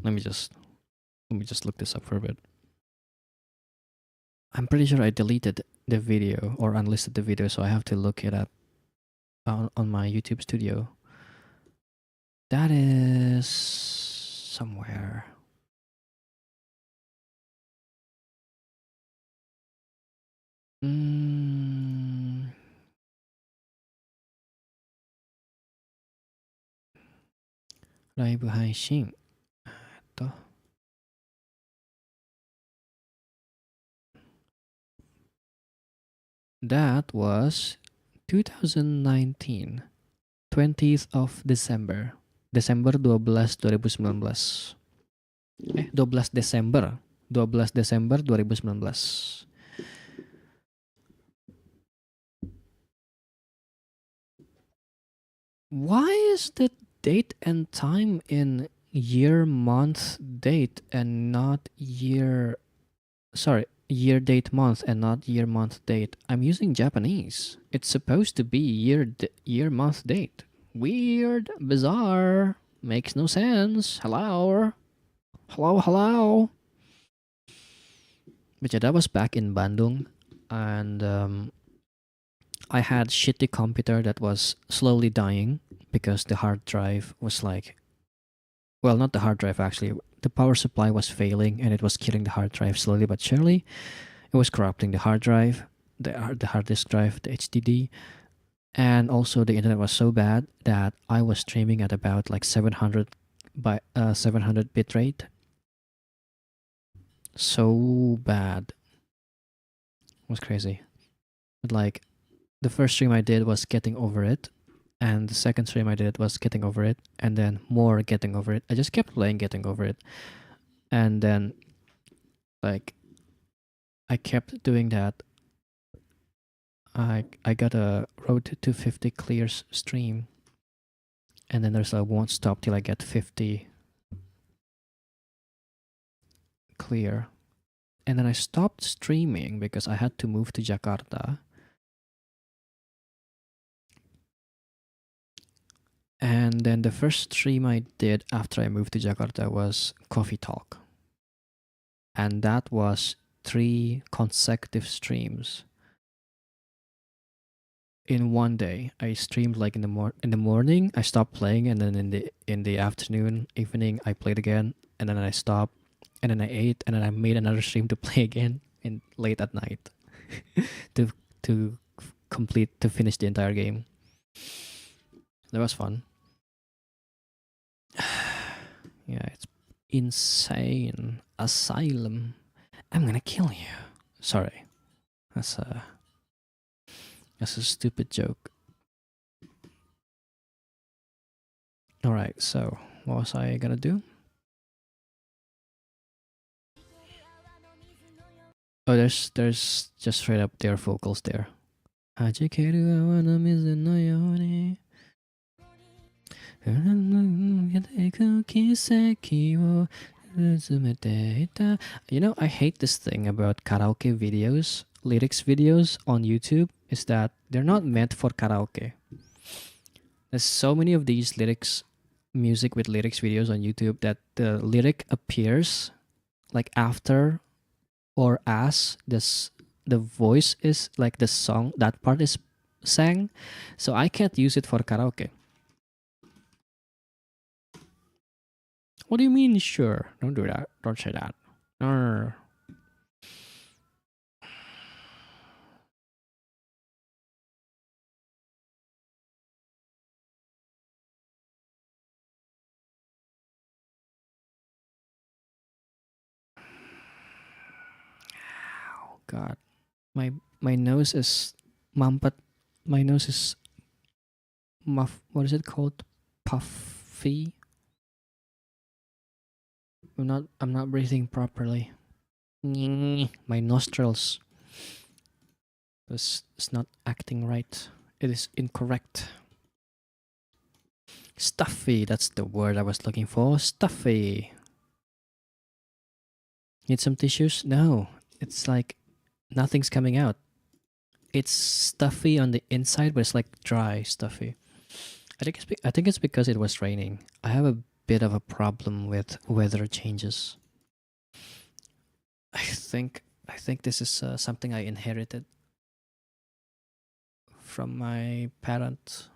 Let me just look this up for a bit. I'm pretty sure I deleted the video or unlisted the video, so I have to look it up on my YouTube studio. That is somewhere. Hmm. Live 配信。と That was 2019, 20th of December. Desember 12 2019. 12 Desember. 12 Desember 2019. Why is the date and time in year, month, date and not year? Sorry, year, date, month and not year, month, date. I'm using Japanese. It's supposed to be year, month, date. Weird, bizarre, makes no sense. Hello. But yeah, that was back in Bandung, and I had shitty computer that was slowly dying because the hard drive was like, well, not the hard drive actually. The power supply was failing and it was killing the hard drive slowly but surely. It was corrupting the hard drive, the hard disk drive, the HDD, and also the internet was so bad that I was streaming at about like 700 by 700 bit rate. So bad. It was crazy. But like the first stream I did was getting over it, and the second stream I did was getting over it, and then more getting over it. I just kept playing getting over it, and then like I kept doing that. I got a road to 50 clears stream, and then there's a won't stop till I get 50 clear, and then I stopped streaming because I had to move to Jakarta. And then the first stream I did after I moved to Jakarta was Coffee Talk. And that was 3 consecutive streams in one day. I streamed like in the morning, I stopped playing, and then in the afternoon, evening, I played again, and then I stopped, and then I ate, and then I made another stream to play again in late at night to to finish the entire game. That was fun. Yeah, it's insane. Asylum. I'm gonna kill you. Sorry. That's a stupid joke. Alright, so what was I gonna do? Oh, there's just straight up their vocals there. 弾ける泡の水のようにていく奇跡を進めていた You know, I hate this thing about karaoke videos, lyrics videos on YouTube, is that they're not meant for karaoke. There's so many of these music with lyrics videos on YouTube that the lyric appears like after or as the voice is like the song, that part is sang, so I can't use it for karaoke. What do you mean, sure? Don't do that. Don't say that. No. Oh, God. My nose is Mom, but my nose is what is it called? Puffy. I'm not breathing properly. My nostrils is not acting right. It is incorrect. Stuffy, that's the word I was looking for. Stuffy. Need some tissues? No. It's like nothing's coming out. It's stuffy on the inside, but it's like dry, stuffy. I think it's because it was raining. I have a bit of a problem with weather changes. I think this is something I inherited from my parent.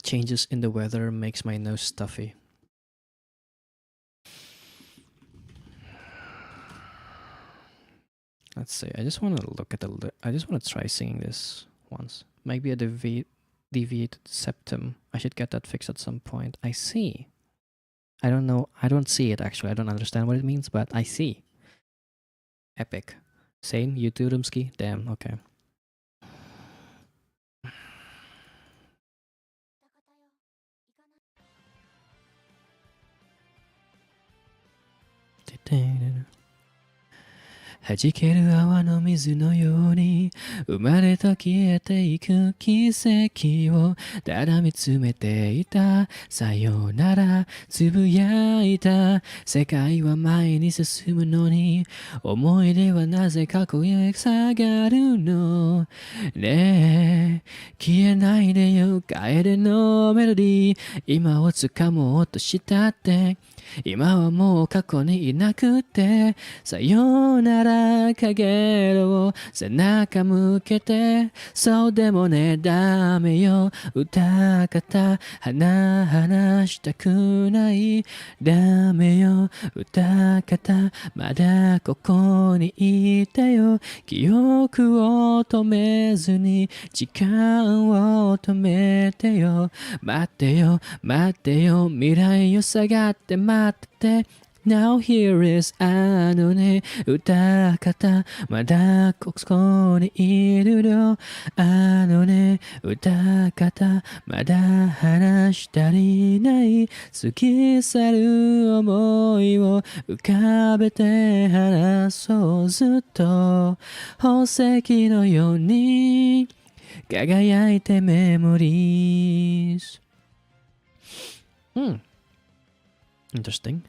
Changes in the weather makes my nose stuffy. Let's see. I just want to look at I just want to try singing this once. Maybe a deviated septum. I should get that fixed at some point. I see. I don't know. I don't see it actually. I don't understand what it means, but I see. Epic. Same. You too, Rumsky. Damn. Okay.弾ける泡の水のように生まれと消えていく奇跡をただ見つめていたさよならつぶやいた世界は前に進むのに思い出はなぜ過去へ下がるのねえ消えないでよ楓のメロディー今を掴もうとしたって今はもう過去にいなくてさよならかげろを背中向けてそうでもねダメよ歌方話したくないダメよ歌方まだここにいてよ記憶を止めずに時間を止めてよ待ってよ待ってよ未来を下って待ってて Now here is あのね歌方まだここにいるよあのね歌方まだ話したりない過ぎ去る思いを浮かべて話そうずっと宝石のように輝いてメモリーズInteresting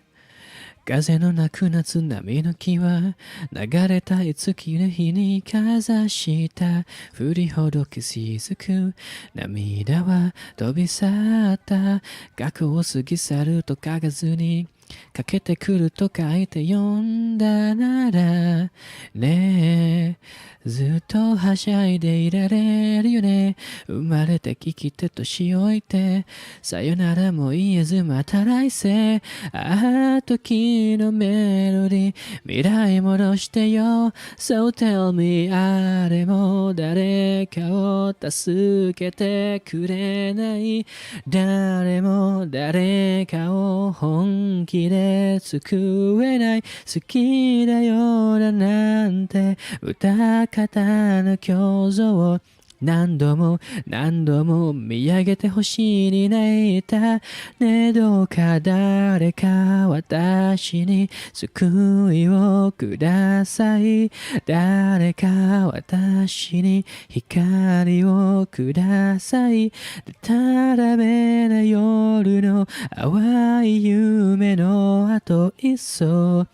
風の鳴く夏波の木は流れたい月の日にかざした振りほどき雫涙は飛び去った過去を過ぎ去ると書かずにかけてくると書いて読んだならねえずっとはしゃいでいられるよね生まれて生きて年老いてさよならも言えずまた来世ああ時のメロディー未来戻してよ So tell me あれも誰かを助けてくれない誰も誰かを本気で救えない好きだよだなんて歌方の胸像何度も何度も見上げて星に泣いたねえどうか誰か私に救いをください誰か私に光をくださいでたらめな夜の淡い夢の後いっそ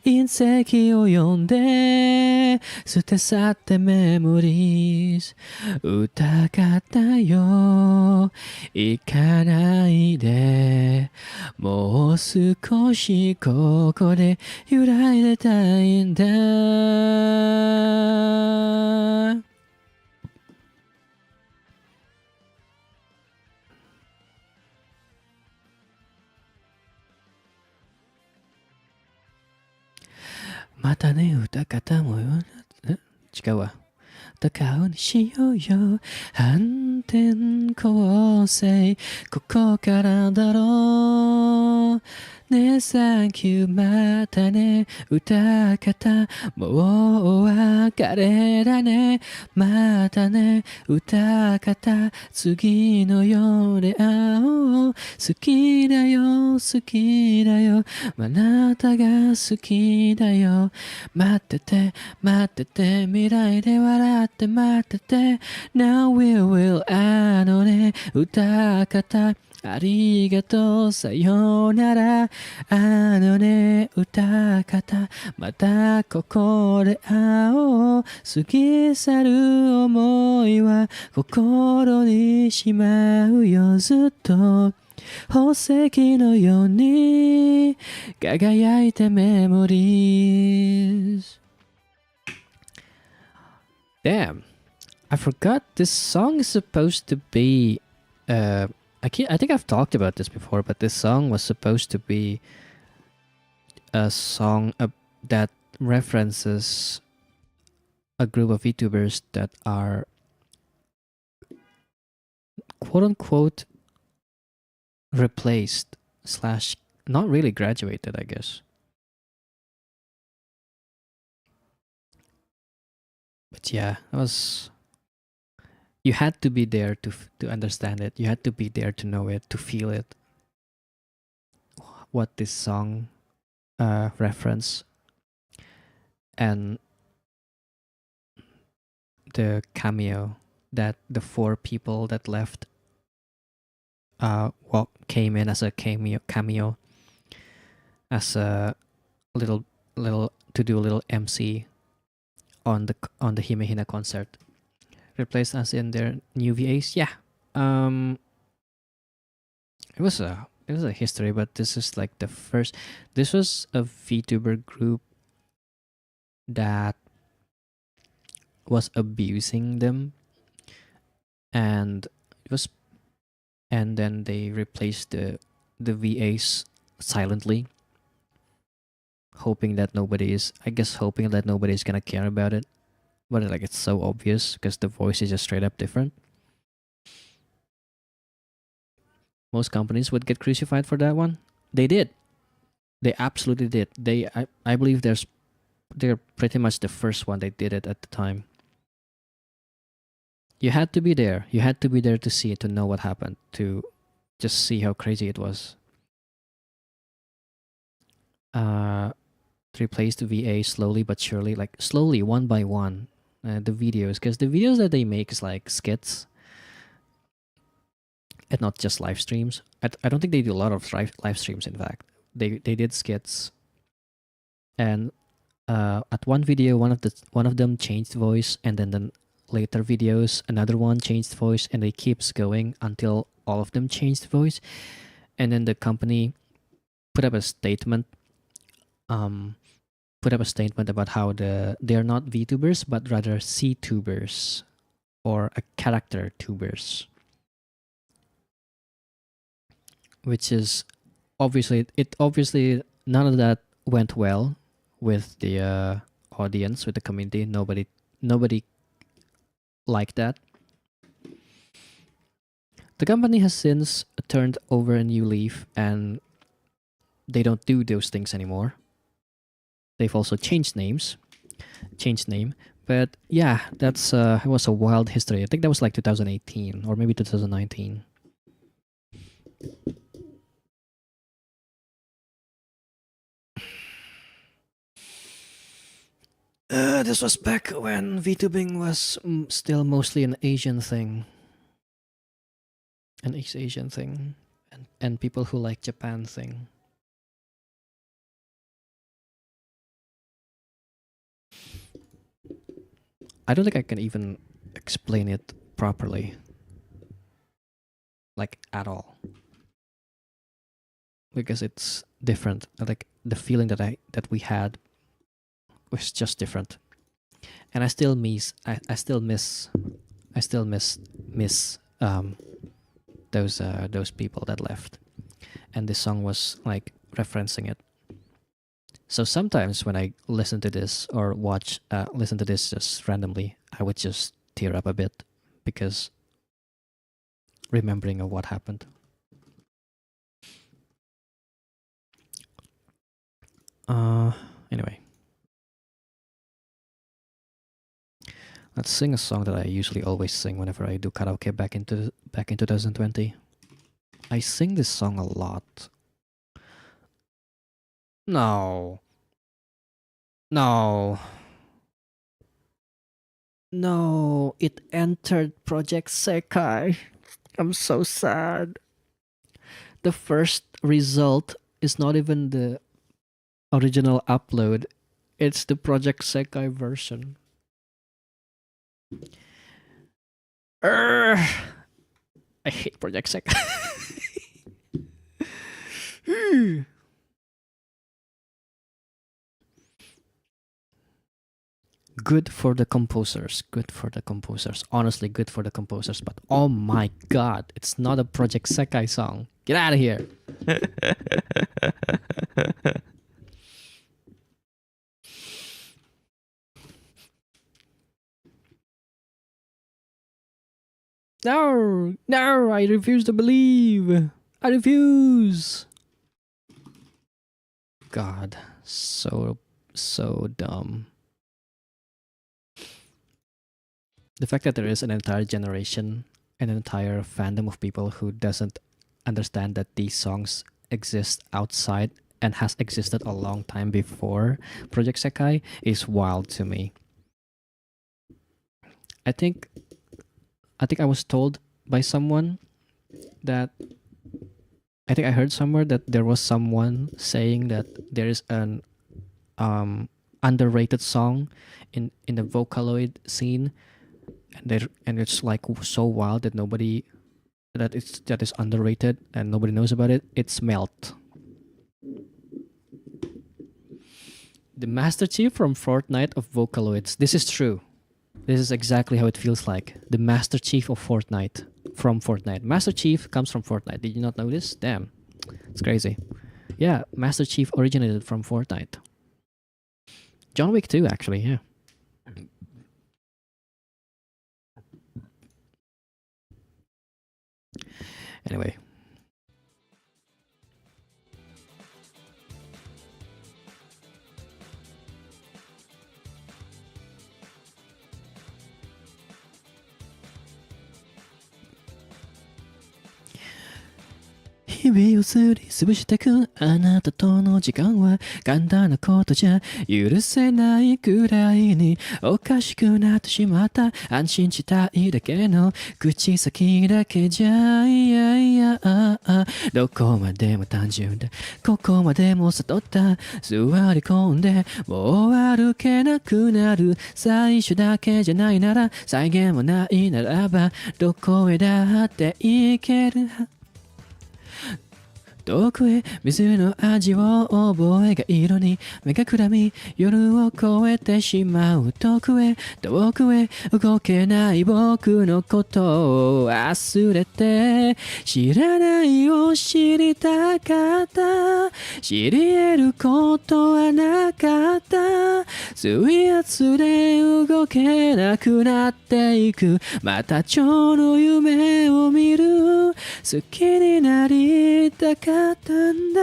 隕石を呼んで捨て去ってメモリーズ歌方よ行かないでもう少しここで揺らいでたいんだまたね歌方もよ違うわ歌顔にしようよ半転校生ここからだろうねえサンキューまたね歌方もうお別れだねまたね歌方次の夜会おう好きだよ好きだよあなたが好きだよ待ってて待ってて未来で笑って待ってて Now we will あのね歌方ありがとうさようならあのね歌方またここで会おう過ぎ去る思いは心にしまうよずっと宝石のように輝いてメモリーズ Damn, I forgot this song is supposed to be I think I've talked about this before, but this song was supposed to be a song that references a group of VTubers that are quote unquote replaced slash not really graduated, I guess. But yeah, it was. You had to be there to understand it. You had to be there to know it, to feel it. What this song reference and the cameo that the 4 people that left came in as a cameo as a little to do a little MC on the Himehina concert. Replaced us in their new VAs. Yeah. It was a history, but this is like the first. This was a VTuber group that was abusing them, and it was, and then they replaced the VAs silently, hoping that nobody's gonna care about it. But like it's so obvious because the voice is just straight up different. Most companies would get crucified for that one. They did. They absolutely did. I believe they're pretty much the first one that did it at the time. You had to be there. You had to be there to see it, to know what happened, to just see how crazy it was. To replace the VA slowly but surely, like slowly, one by one. The videos, because the videos that they make is like skits and not just live streams. I don't think they do a lot of live streams. In fact, they did skits, and at one video, one of them changed voice, and then later videos, another one changed voice, and it keeps going until all of them changed voice, and then the company put up a statement. About how they're not VTubers but rather C-tubers or a character tubers, which is obviously none of that went well with the audience, with the community. Nobody liked that. The company has since turned over a new leaf and they don't do those things anymore. They've also changed name. But yeah, that's it was a wild history. I think that was like 2018 or maybe 2019. This was back when VTubing was still mostly an Asian thing. An East Asian thing. And people who like Japan thing. I don't think I can even explain it properly. Like at all. Because it's different. Like the feeling that we had was just different. And I still miss those people that left. And this song was like referencing it. So sometimes when I listen to this or listen to this just randomly, I would just tear up a bit because remembering of what happened. Anyway. Let's sing a song that I usually always sing whenever I do karaoke back in 2020. I sing this song a lot. No. No. No, it entered Project Sekai. I'm so sad. The first result is not even the original upload. It's the Project Sekai version. I hate Project Sekai. Good for the composers. Good for the composers. Honestly, good for the composers. But oh my god, it's not a Project Sekai song. Get out of here. No, no, I refuse to believe. I refuse. God, so dumb. The fact that there is an entire generation, an entire fandom of people who doesn't understand that these songs exist outside and has existed a long time before Project Sekai is wild to me. I think I was told by someone that I think I heard somewhere that there was someone saying that there is an underrated song in the Vocaloid scene, and it's like so wild that that is underrated and nobody knows about it. It's Melt. The Master Chief from Fortnite of Vocaloids. This is true. This is exactly how it feels like. The Master Chief of Fortnite from Fortnite. Master Chief comes from Fortnite. Did you not know this? Damn. It's crazy. Yeah, Master Chief originated from Fortnite. John Wick 2, actually, yeah. Anyway.日々をすりつぶしてくあなたとの時間は簡単なことじゃ許せないくらいにおかしくなってしまった安心したいだけの口先だけじゃいやいやどこまでも単純だここまでも悟った座り込んでもう歩けなくなる最初だけじゃないなら再現もないならばどこへだって行ける遠くへ水の味を覚えが色に目がくらみ夜を越えてしまう遠くへ動けない僕のことを忘れて知らないを知りたかった知り得ることはなかった水圧で動けなくなっていくまた蝶の夢を見る好きになりたかったんだ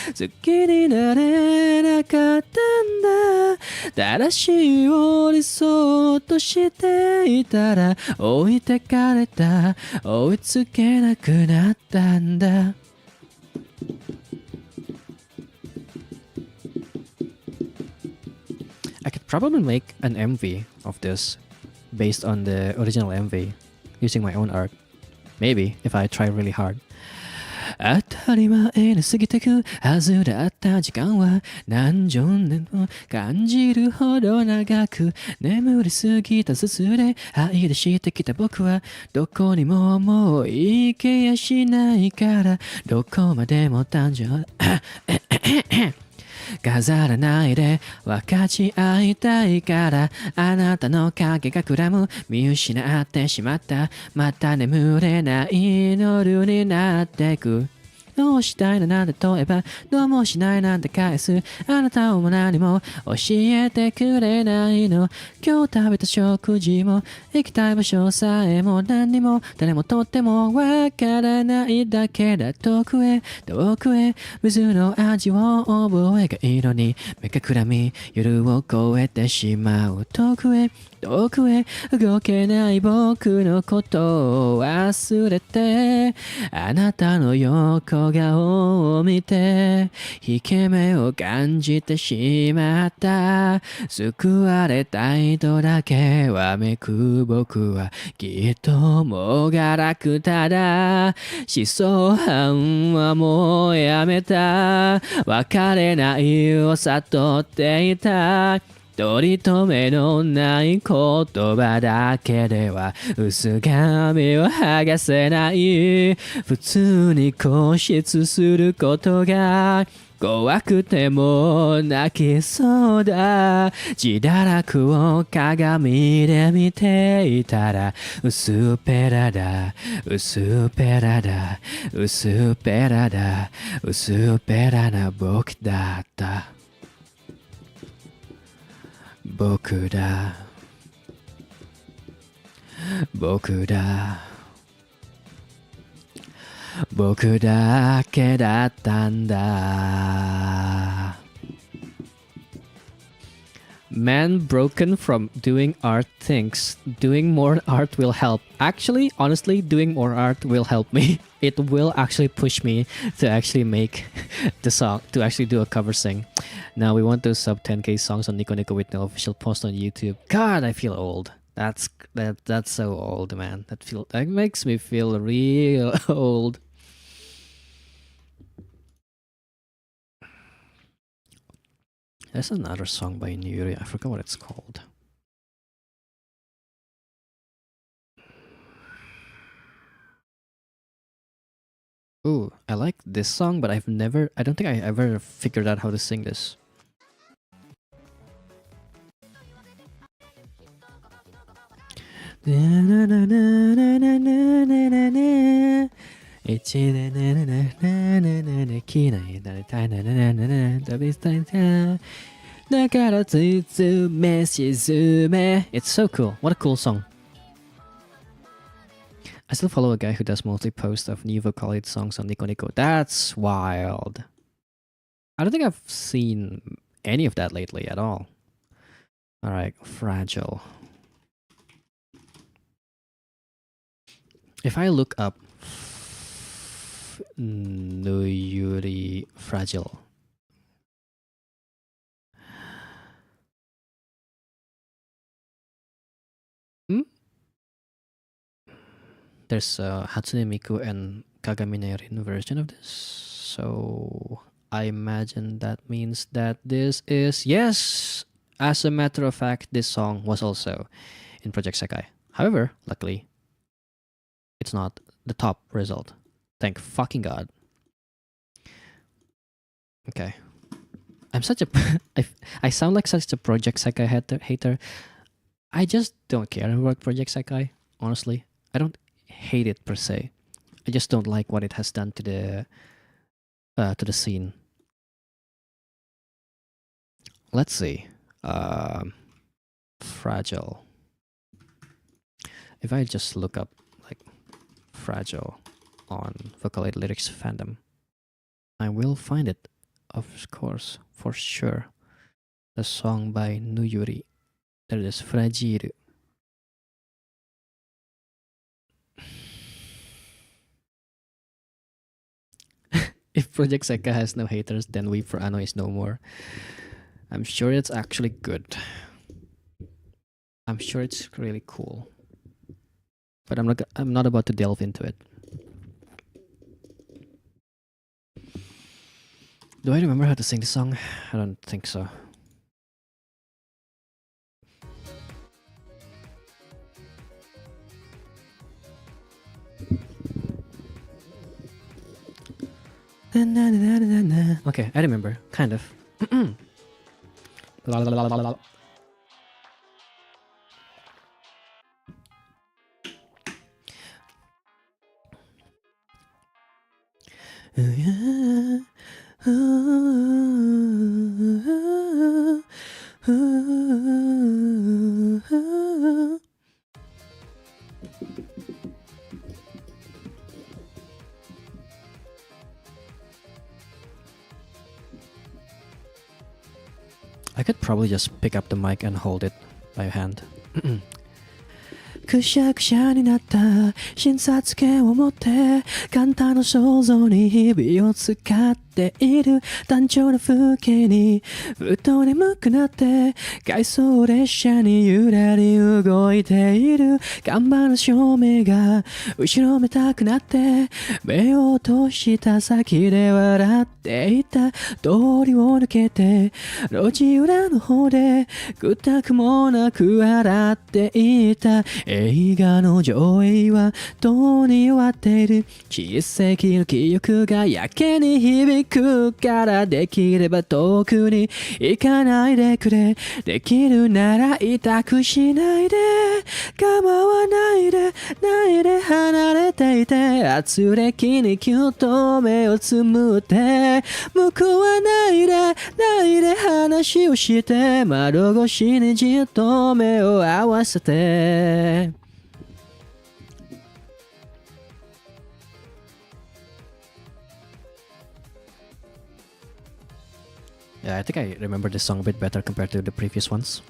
好きになれなかったんだ正しいを理想としていたら置いてかれた追いつけなくなったんだI could probably make an MV of this based on the original MV using my own art. Maybe if I try really hard. 当たり前に過ぎてくはずだった時間は何十年も感じるほど長く眠りすぎた頭痛で這い出してきた僕はどこにももう行けやしないからどこまでも単純飾らないで分かち合いたいからあなたの影がくらむ見失ってしまったまた眠れない夜になってくどうしたいのなんて問えばどうもしないなんて返すあなたをも何も教えてくれないの今日食べた食事も行きたい場所さえも何にも誰もとってもわからないだけだ遠くへ水の味を覚えがいいのに目がくらみ夜を越えてしまう遠くへ動けない僕のことを忘れてあなたの横顔を見て引け目を感じてしまった救われたいとだけわめく僕はきっともうがらくただ思想犯はもうやめた別れないを悟っていた取り留めのない言葉だけでは薄紙を剥がせない普通に固執することが怖くても泣きそうだ自堕落を鏡で見ていたら薄っぺらだ薄っぺらだ薄っぺらだ薄っぺらな僕だった僕だ僕だ僕だけだったんだ Man broken from doing art thinks doing more art will help. Actually, honestly, doing more art will help me. It will actually push me to actually make the song, to actually do a cover sing. Now we want those sub 10k songs on Nico Nico with no official post on YouTube. God, I feel old. That's so old, man. That makes me feel real old. There's another song by Nuri. I forgot what it's called. Ooh, I like this song, but I don't think I ever figured out how to sing this. It's so cool. What a cool song. I still follow a guy who does mostly posts of new Vocaloid songs on Nico Nico. That's wild. I don't think I've seen any of that lately at all. Alright, Fragile. If I look up Nuyuri Fragile. There's a Hatsune Miku and Kagami Rin version of this. So I imagine that means that this is... Yes! As a matter of fact, this song was also in Project Sekai. However, luckily, it's not the top result. Thank fucking God. Okay. I'm such a... I sound like such a Project Sekai hater. I just don't care about Project Sekai, honestly. I don't hate it per se. I just don't like what it has done to the scene. Let's see. Fragile. If I just look up like Fragile on Vocaloid Lyrics fandom, I will find it, of course, for sure. The song by Nuyuri. There is Fragile. If Project Sekai has no haters, then Weep for Ano is no more. I'm sure it's actually good. I'm sure it's really cool. But I'm not about to delve into it. Do I remember how to sing the song? I don't think so. Okay, I remember, kind of. I could probably just pick up the mic and hold it by hand. くしゃくしゃになった診察券を持って簡単な想像に日々を使っている単調な風景にふと眠くなって回送列車にゆらり動いている看板の照明が後ろめたくなって目を落とした先で笑っていた通りを抜けて路地裏の方でくたくもなく笑っていた映画の上映はとうに終わっている小さいの記憶がやけに響くからできれば遠くに行かないでくれできるなら痛くしないで構わないでないで離れていて圧力にキュッと目をつむって向こうはないで話をして窓越しにじっと目を合わせてYeah, I think I remember this song a bit better compared to the previous ones.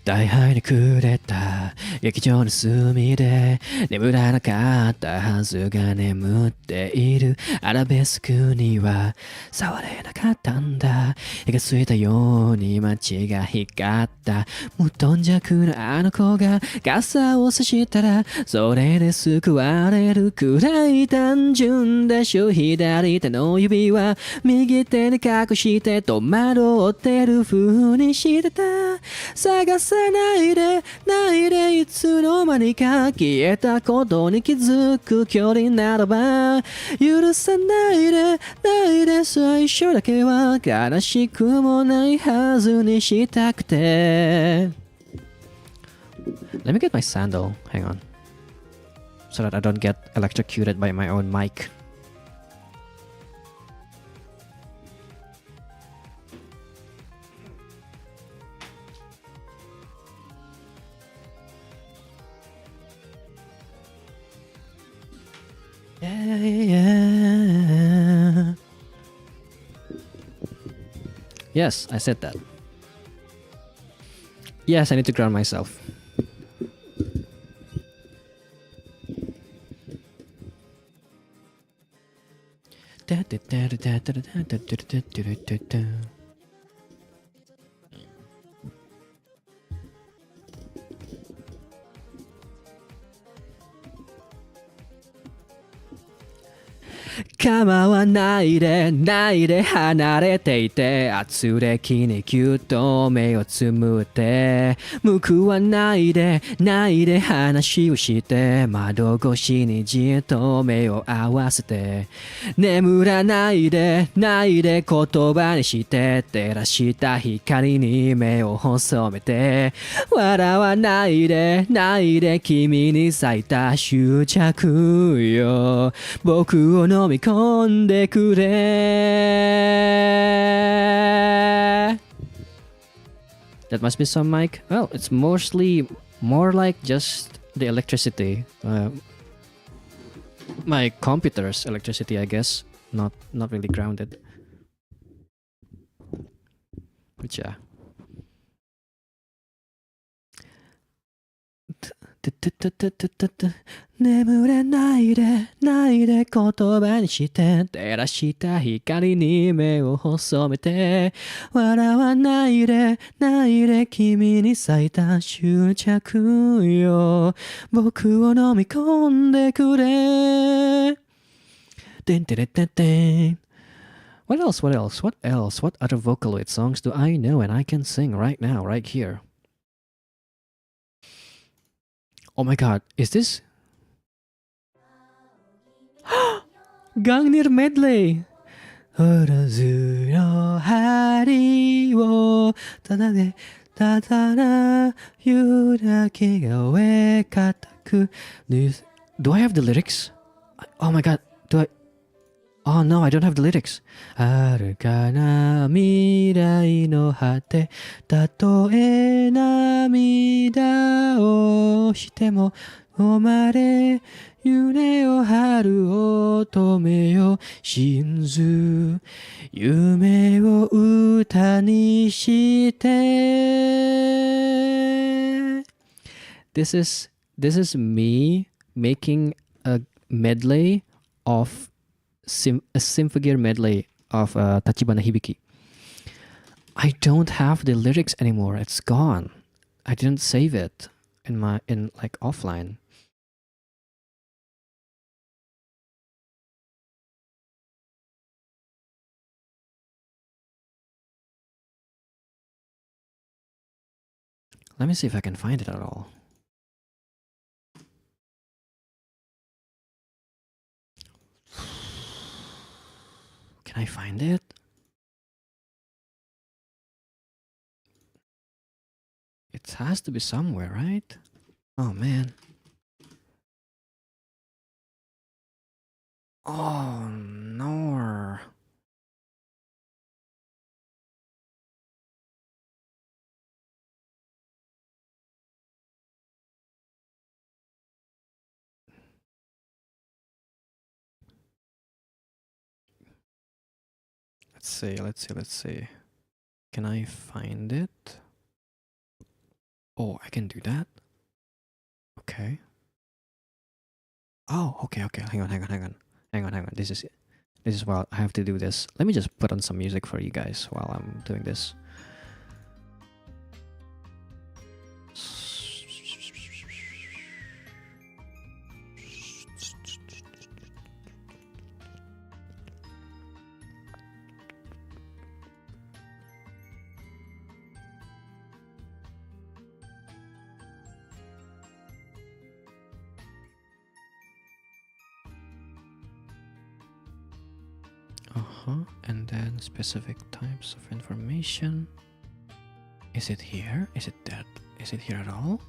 大敗にくれた劇場の隅で眠らなかったはずが眠っているアラベスクには触れなかったんだ火がついたように街が光った無頓着なあの子が傘を差したらそれで救われるくらい単純でしょ左手の指は右手に隠して戸惑ってる風にしてた探さないでいつの間にか消えたことに気づく距離ならば許さないで最初だけは悲しくもないはずにしたくて Let me get my sandal, hang on so that I don't get electrocuted by my own mic Yeah. Yes, I said that. Yes, I need to ground myself.構わないで離れていて圧力にキュッと目をつむって報わないで話をして窓越しにじっと目を合わせて眠らないで言葉にして照らした光に目を細めて笑わないで君に咲いた執着よ僕を飲み込んでくれ That must be some mic. Well, it's mostly more like just the electricity. My computer's electricity, I guess. Not really grounded. But yeah. 眠れないで言葉にして照らした光に目を細めて笑わないで君に咲いた執着よ僕を飲み込んでくれてんてれててん What else? What other Vocaloid songs do I know and I can sing right now, right here? Oh my god, is this? Gangnir medley! ほらずの針をただで言うだけが上固く Do I have the lyrics? Oh my god, do I? Oh no, I don't have the lyrics. 遥かな未来の果て、たとえ涙をしても止まれ、夢を春乙女よ、信ず夢を歌にして。This is me making a medley of a Symphogear medley of Tachibana Hibiki. I don't have the lyrics anymore. It's gone. I didn't save it in like offline. Let me see if I can find it at all. Can I find it? It has to be somewhere, right? Oh man. Oh no. Let's see. Can I find it? Oh, I can do that? Okay. Oh, okay. Hang on. This is it. This is why I have to do this. Let me just put on some music for you guys while I'm doing this. And then specific types of information. Is it here? Is it that? Is it here at all?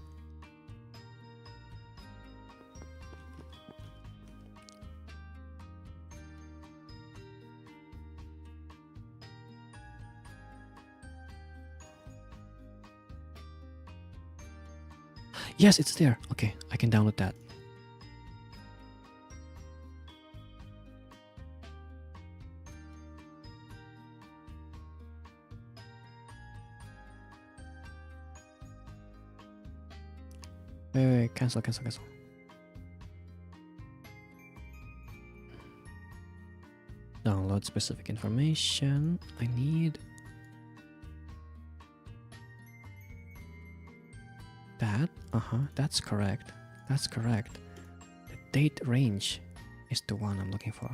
Yes, it's there. Okay, I can download that. Wait, cancel. Download specific information. I need that. That's correct. The date range is the one I'm looking for.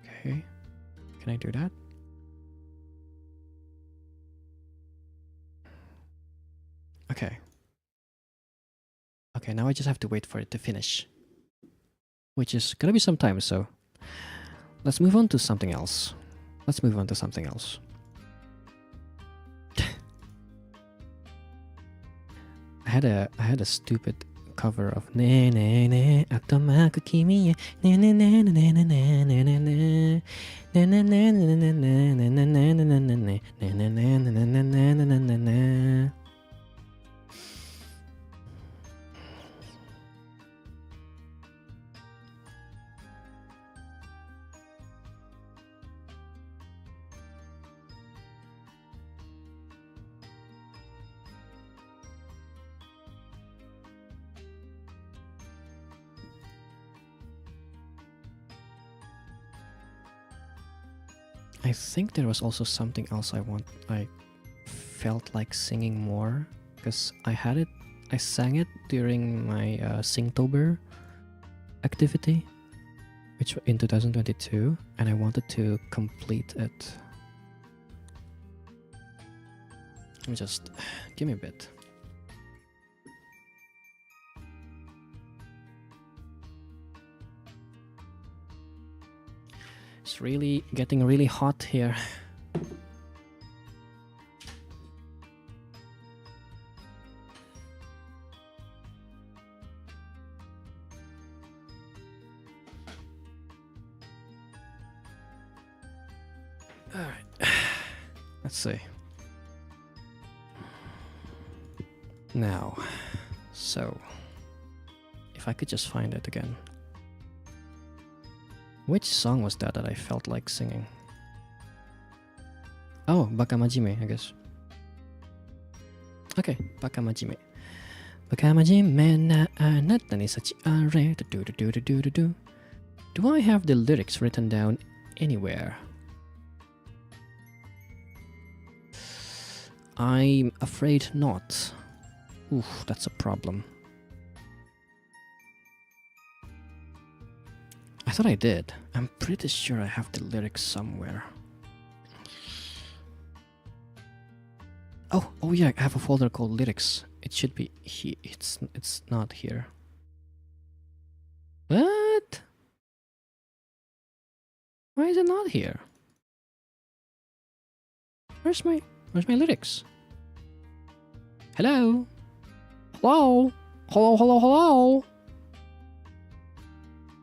Okay. Can I do that? Okay. Okay, now I just have to wait for it to finish. Which is gonna be some time, so let's move on to something else. I had a stupid cover of ne ne ne atomaku kimi ne ne ne ne ne ne ne ne ne ne ne ne ne ne ne ne. I think there was also something else I felt like singing more because I sang it during my Singtober activity, which in 2022, and I wanted to complete it. Let me just give me a bit. It's really getting really hot here. Alright. Let's see. Now, so if I could just find it again. Which song was that I felt like singing? Oh, Baka Majime, I guess. Okay, Baka Majime. Baka Majime na anata ni sachiare do. Do I have the lyrics written down anywhere? I'm afraid not. Oof, that's a problem. I thought I did. I'm pretty sure I have the lyrics somewhere. Oh yeah, I have a folder called lyrics. It should be here. It's not here. What? Why is it not here? Where's my lyrics? Hello? Hello? Hello?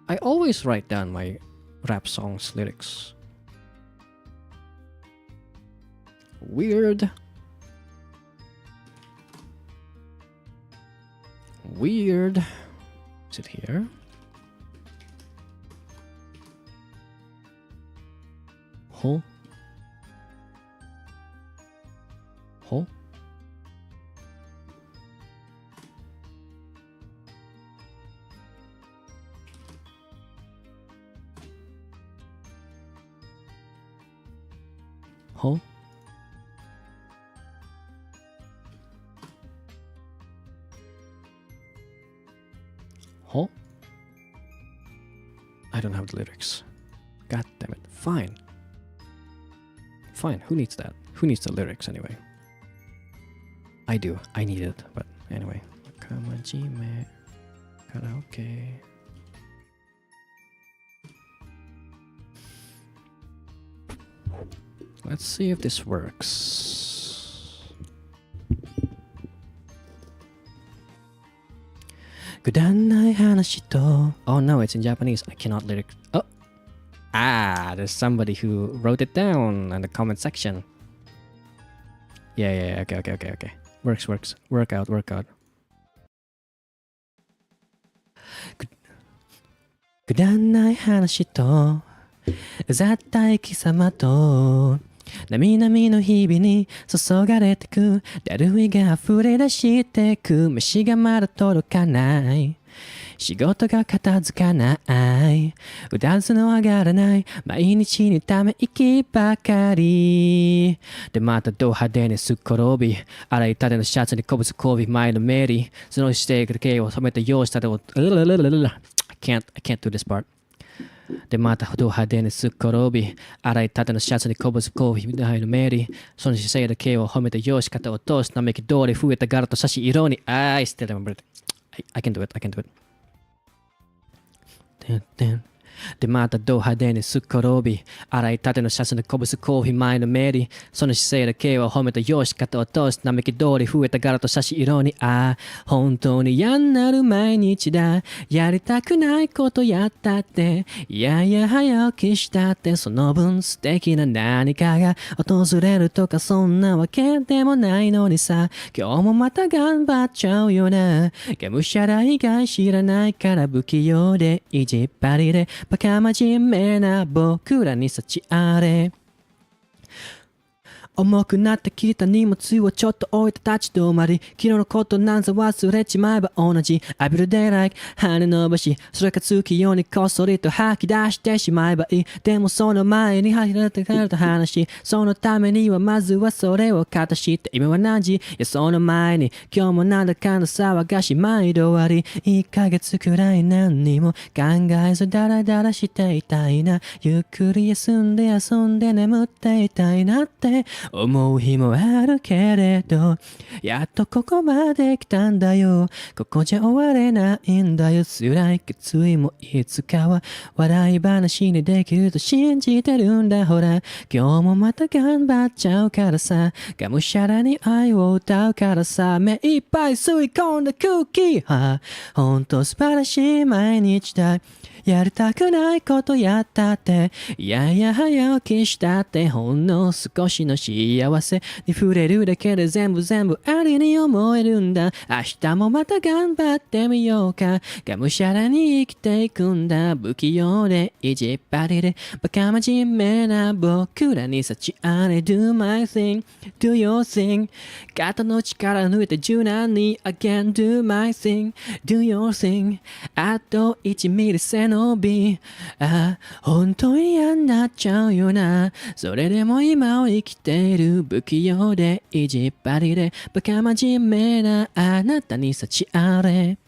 I always write down my rap songs lyrics. Weird. Is it here? Huh? Huh? Huh? Huh? I don't have the lyrics. God damn it. Fine. Who needs that? Who needs the lyrics anyway? I do. I need it, but anyway. Kamajime karaoke. Let's see if this works. Kudanai hanashi to. Oh no, it's in Japanese. I cannot lyric. Oh. There's somebody who wrote it down in the comment section. Yeah, okay. Works. Work out. Kudanai hanashi to. Zattai kisama to. なみなみの日々に注がれてくだるいが溢れ出してく飯がまだ届かない仕事が片付かないうだつの上がらない毎日にため息ばかりでまたド派手にすっ転び洗いたてのシャツにこぶつこび前のメリーそのしてだけを染めた用したてを I can't do this partでまたド派手にすっ転び洗いたてのシャツにこぶつこび前のメリーその姿勢だけを褒めた用し方を通すなめき通り増えた柄と差し色にI still remember it I can do itでまたド派手にすっ転び洗いたてのシャツにこぶすコーヒー前のメリーその姿勢だけを褒めた用し方を通すなめき通り増えた柄と差し色に本当に嫌になる毎日だやりたくないことやったっていや早起きしたってその分素敵な何かが訪れるとかそんなわけでもないのにさ今日もまた頑張っちゃうよながむしゃら以外知らないから不器用で意地っ張りでバカ真面目な僕らに幸あれ重くなってきた荷物をちょっと置いて立ち止まり昨日のことなんざ忘れちまえば同じ浴びるデイライク羽伸ばしそれかつきようにこっそりと吐き出してしまえばいいでもその前に吐き出してくれた話そのためにはまずはそれを片して今は何時いやその前に今日もなんだかんだ騒がし毎度あり1ヶ月くらい何にも考えずダラダラしていたいなゆっくり休んで遊んで眠っていたいなって思う日もあるけれどやっとここまで来たんだよここじゃ終われないんだよ辛い決意もいつかは笑い話にできると信じてるんだほら今日もまた頑張っちゃうからさがむしゃらに愛を歌うからさ目いっぱい吸い込んだ空気はほんと素晴らしい毎日だやりたくないことやったっていやいや早起きしたってほんの少しの幸せに触れるだけで全部ありに思えるんだ明日もまた頑張ってみようかがむしゃらに生きていくんだ不器用で意地っ張りでバカ真面目な僕らに幸あれ Do my thing Do your thing 肩の力抜いて柔軟に Again do my thing Do your thing あと1ミリ背伸び本当に嫌になっちゃうよなそれでも今を生きている不器用で意地っ張りでバカ真面目なあなたに幸あれ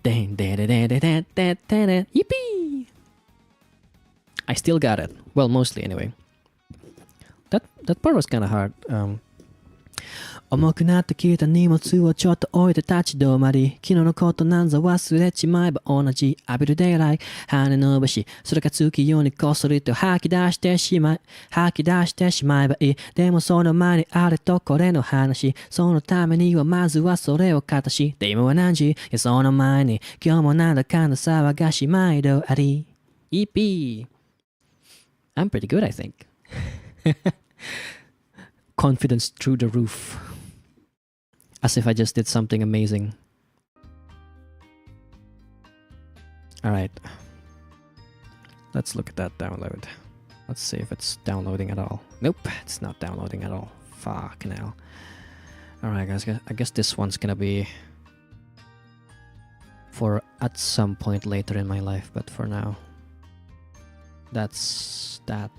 でんでででででででで Yippee! I still got it. Well, mostly anyway. That part was kind of hard. 重くなってきた荷物をちょっと置いて立ち止まり昨日のことなんざ忘れちまえば同じ浴びるデイライト羽伸ばしそれがつきようにこっそりと吐き出してしまえばいいでもその前にあれとこれの話そのためにはまずはそれを片して今は何時いやその前に今日もなんだかんだ騒がし毎度あり EP I'm pretty good I think Confidence through the roof as if I just did something amazing. Alright. Let's look at that download. Let's see if it's downloading at all. Nope, it's not downloading at all. Fucking hell. Alright guys, I guess this one's gonna be for at some point later in my life, but for now, that's that.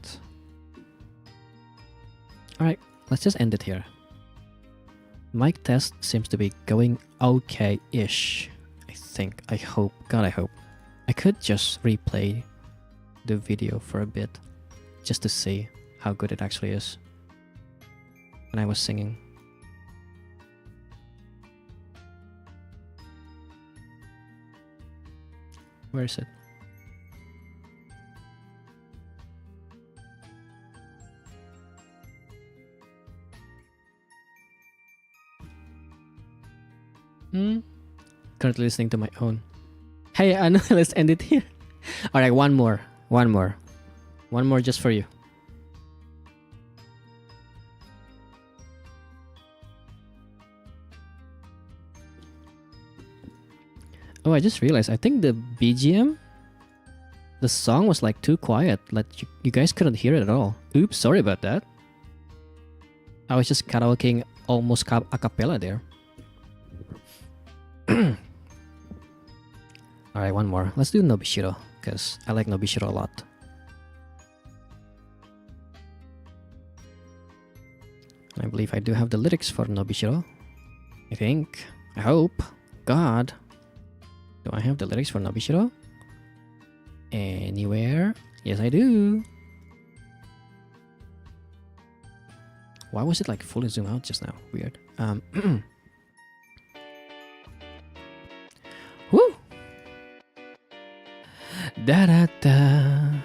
Alright, let's just end it here. Mic test seems to be going okay-ish. I think. I hope. God, I hope. I could just replay the video for a bit just to see how good it actually is when I was singing. Where is it? Currently listening to my own. Hey, Anu, let's end it here. Alright, one more just for you. Oh, I just realized, I think the BGM, the song was like too quiet. Like you guys couldn't hear it at all. Oops, sorry about that. I was just karaokeing almost a cappella there. Alright, one more. Let's do Nobishiro, because I like Nobishiro a lot. I believe I do have the lyrics for Nobishiro. I think. I hope. God. Do I have the lyrics for Nobishiro? Anywhere? Yes, I do. Why was it like fully zoom out just now? Weird. Woo! Da da da.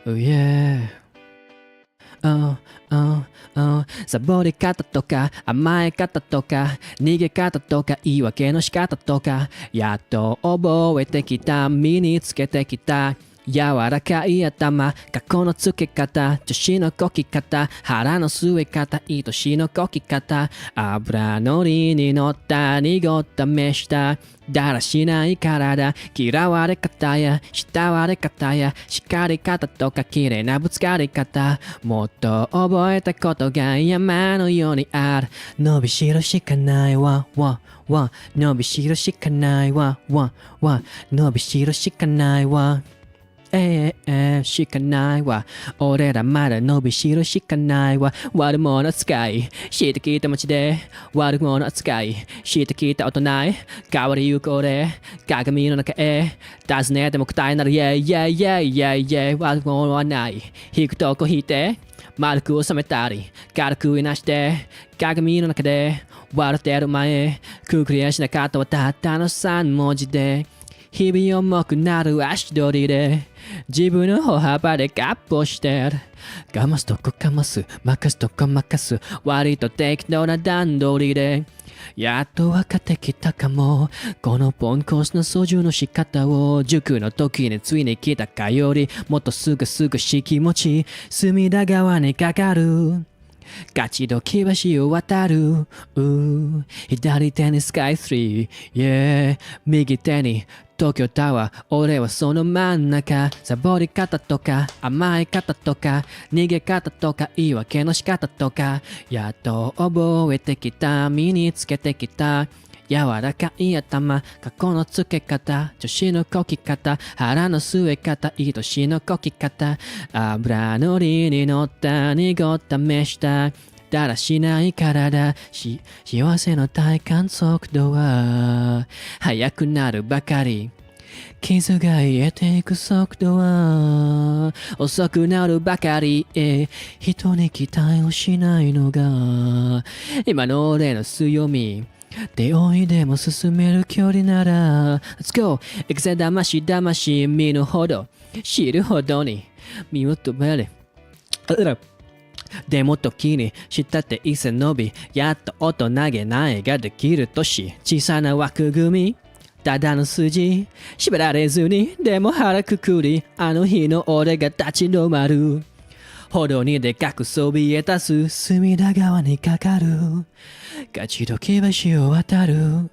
Oh yeah. Oh, oh, oh. サボり方とか甘え方とか逃げ方とか言い訳の仕方とかやっと覚えてきた身につけてきた柔らかい頭過去のつけ方女子のこき方腹の据え方愛しのこき方油のりに乗った濁った目下だらしない体嫌われ方や慕われ方や叱り方とか綺麗なぶつかり方もっと覚えたことが山のようにある伸びしろしかないわわわ伸びしろしかないわわわ伸びしろしかないわしかないわ。俺らまだ伸びしろしかないわ。悪者扱いしてきた街で悪者扱いしてきた大人へ変わりゆく俺鏡の中へ尋ねても答えならイェイイェイイェイイェイイェイ悪者はない引くとこ引いて丸く収めたり軽くいなして鏡の中で笑ってる前くくりやしなかったはたったの3文字で日々重くなる足取りで自分の歩幅でカッ歩してるかますとこかます任すとこ任す割と適当な段取りでやっと分かってきたかもこのポンコースの操縦の仕方を塾の時についに来たかよりもっとすぐし気持ち隅田川にかかるガチドキ橋を渡る左手にスカイツリー、yeah、右手に東京タワー俺はその真ん中サボり方とか甘い方とか逃げ方とか言い訳の仕方とかやっと覚えてきた身につけてきた柔らかい頭過去のつけ方女子のこき方腹の据え方愛しのこき方油のりに乗った濁った目しただらしない体幸せの体感速度は速くなるばかり傷が癒えていく速度は遅くなるばかり人に期待をしないのが今の俺の強み出追いでも進める距離なら Let's go 行くぜ魂見ぬほど知るほどに身を止めるでも時にしたって一線伸びやっと大人げないができる年小さな枠組みただの筋縛られずにでも腹くくりあの日の俺が立ち止まる歩道にでかくそびえ立つ隅田川にかかるガチドキ橋を渡る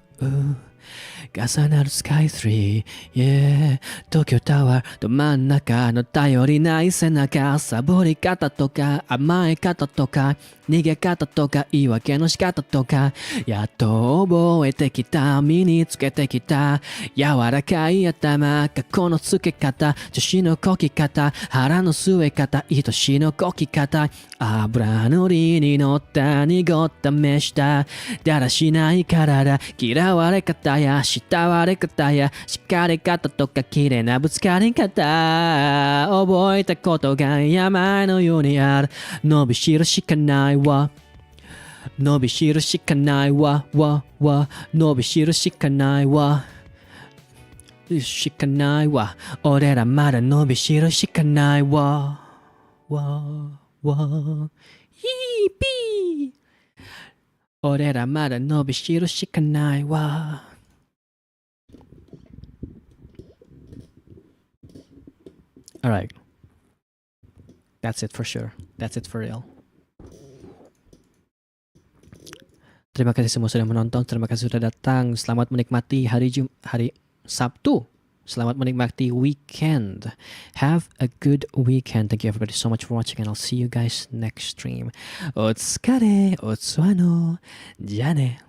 重なるスカイツリー、yeah、東京タワーど真ん中の頼りない背中サボり方とか甘え方とか逃げ方とか言い訳の仕方とかやっと覚えてきた身につけてきた柔らかい頭過去のつけ方女子のこき方腹の据え方愛しのこき方油のりに乗った濁った目しただらしない体嫌われ方や慕われ方や叱り方とか綺麗なぶつかり方覚えたことが山のようにある伸びしろしかないわ伸びしろしかないわ伸びしろしかないわしかないわ俺らまだ伸びしろしかないわヒーピー俺らまだ伸びしろしかないわAlright, that's it for sure. That's it for real. Terima kasih semua sudah menonton. Terima kasih sudah datang. Selamat menikmati hari Sabtu. Selamat menikmati weekend. Have a good weekend. Thank you everybody so much for watching and I'll see you guys next stream. Otsukare, otsuano, jane.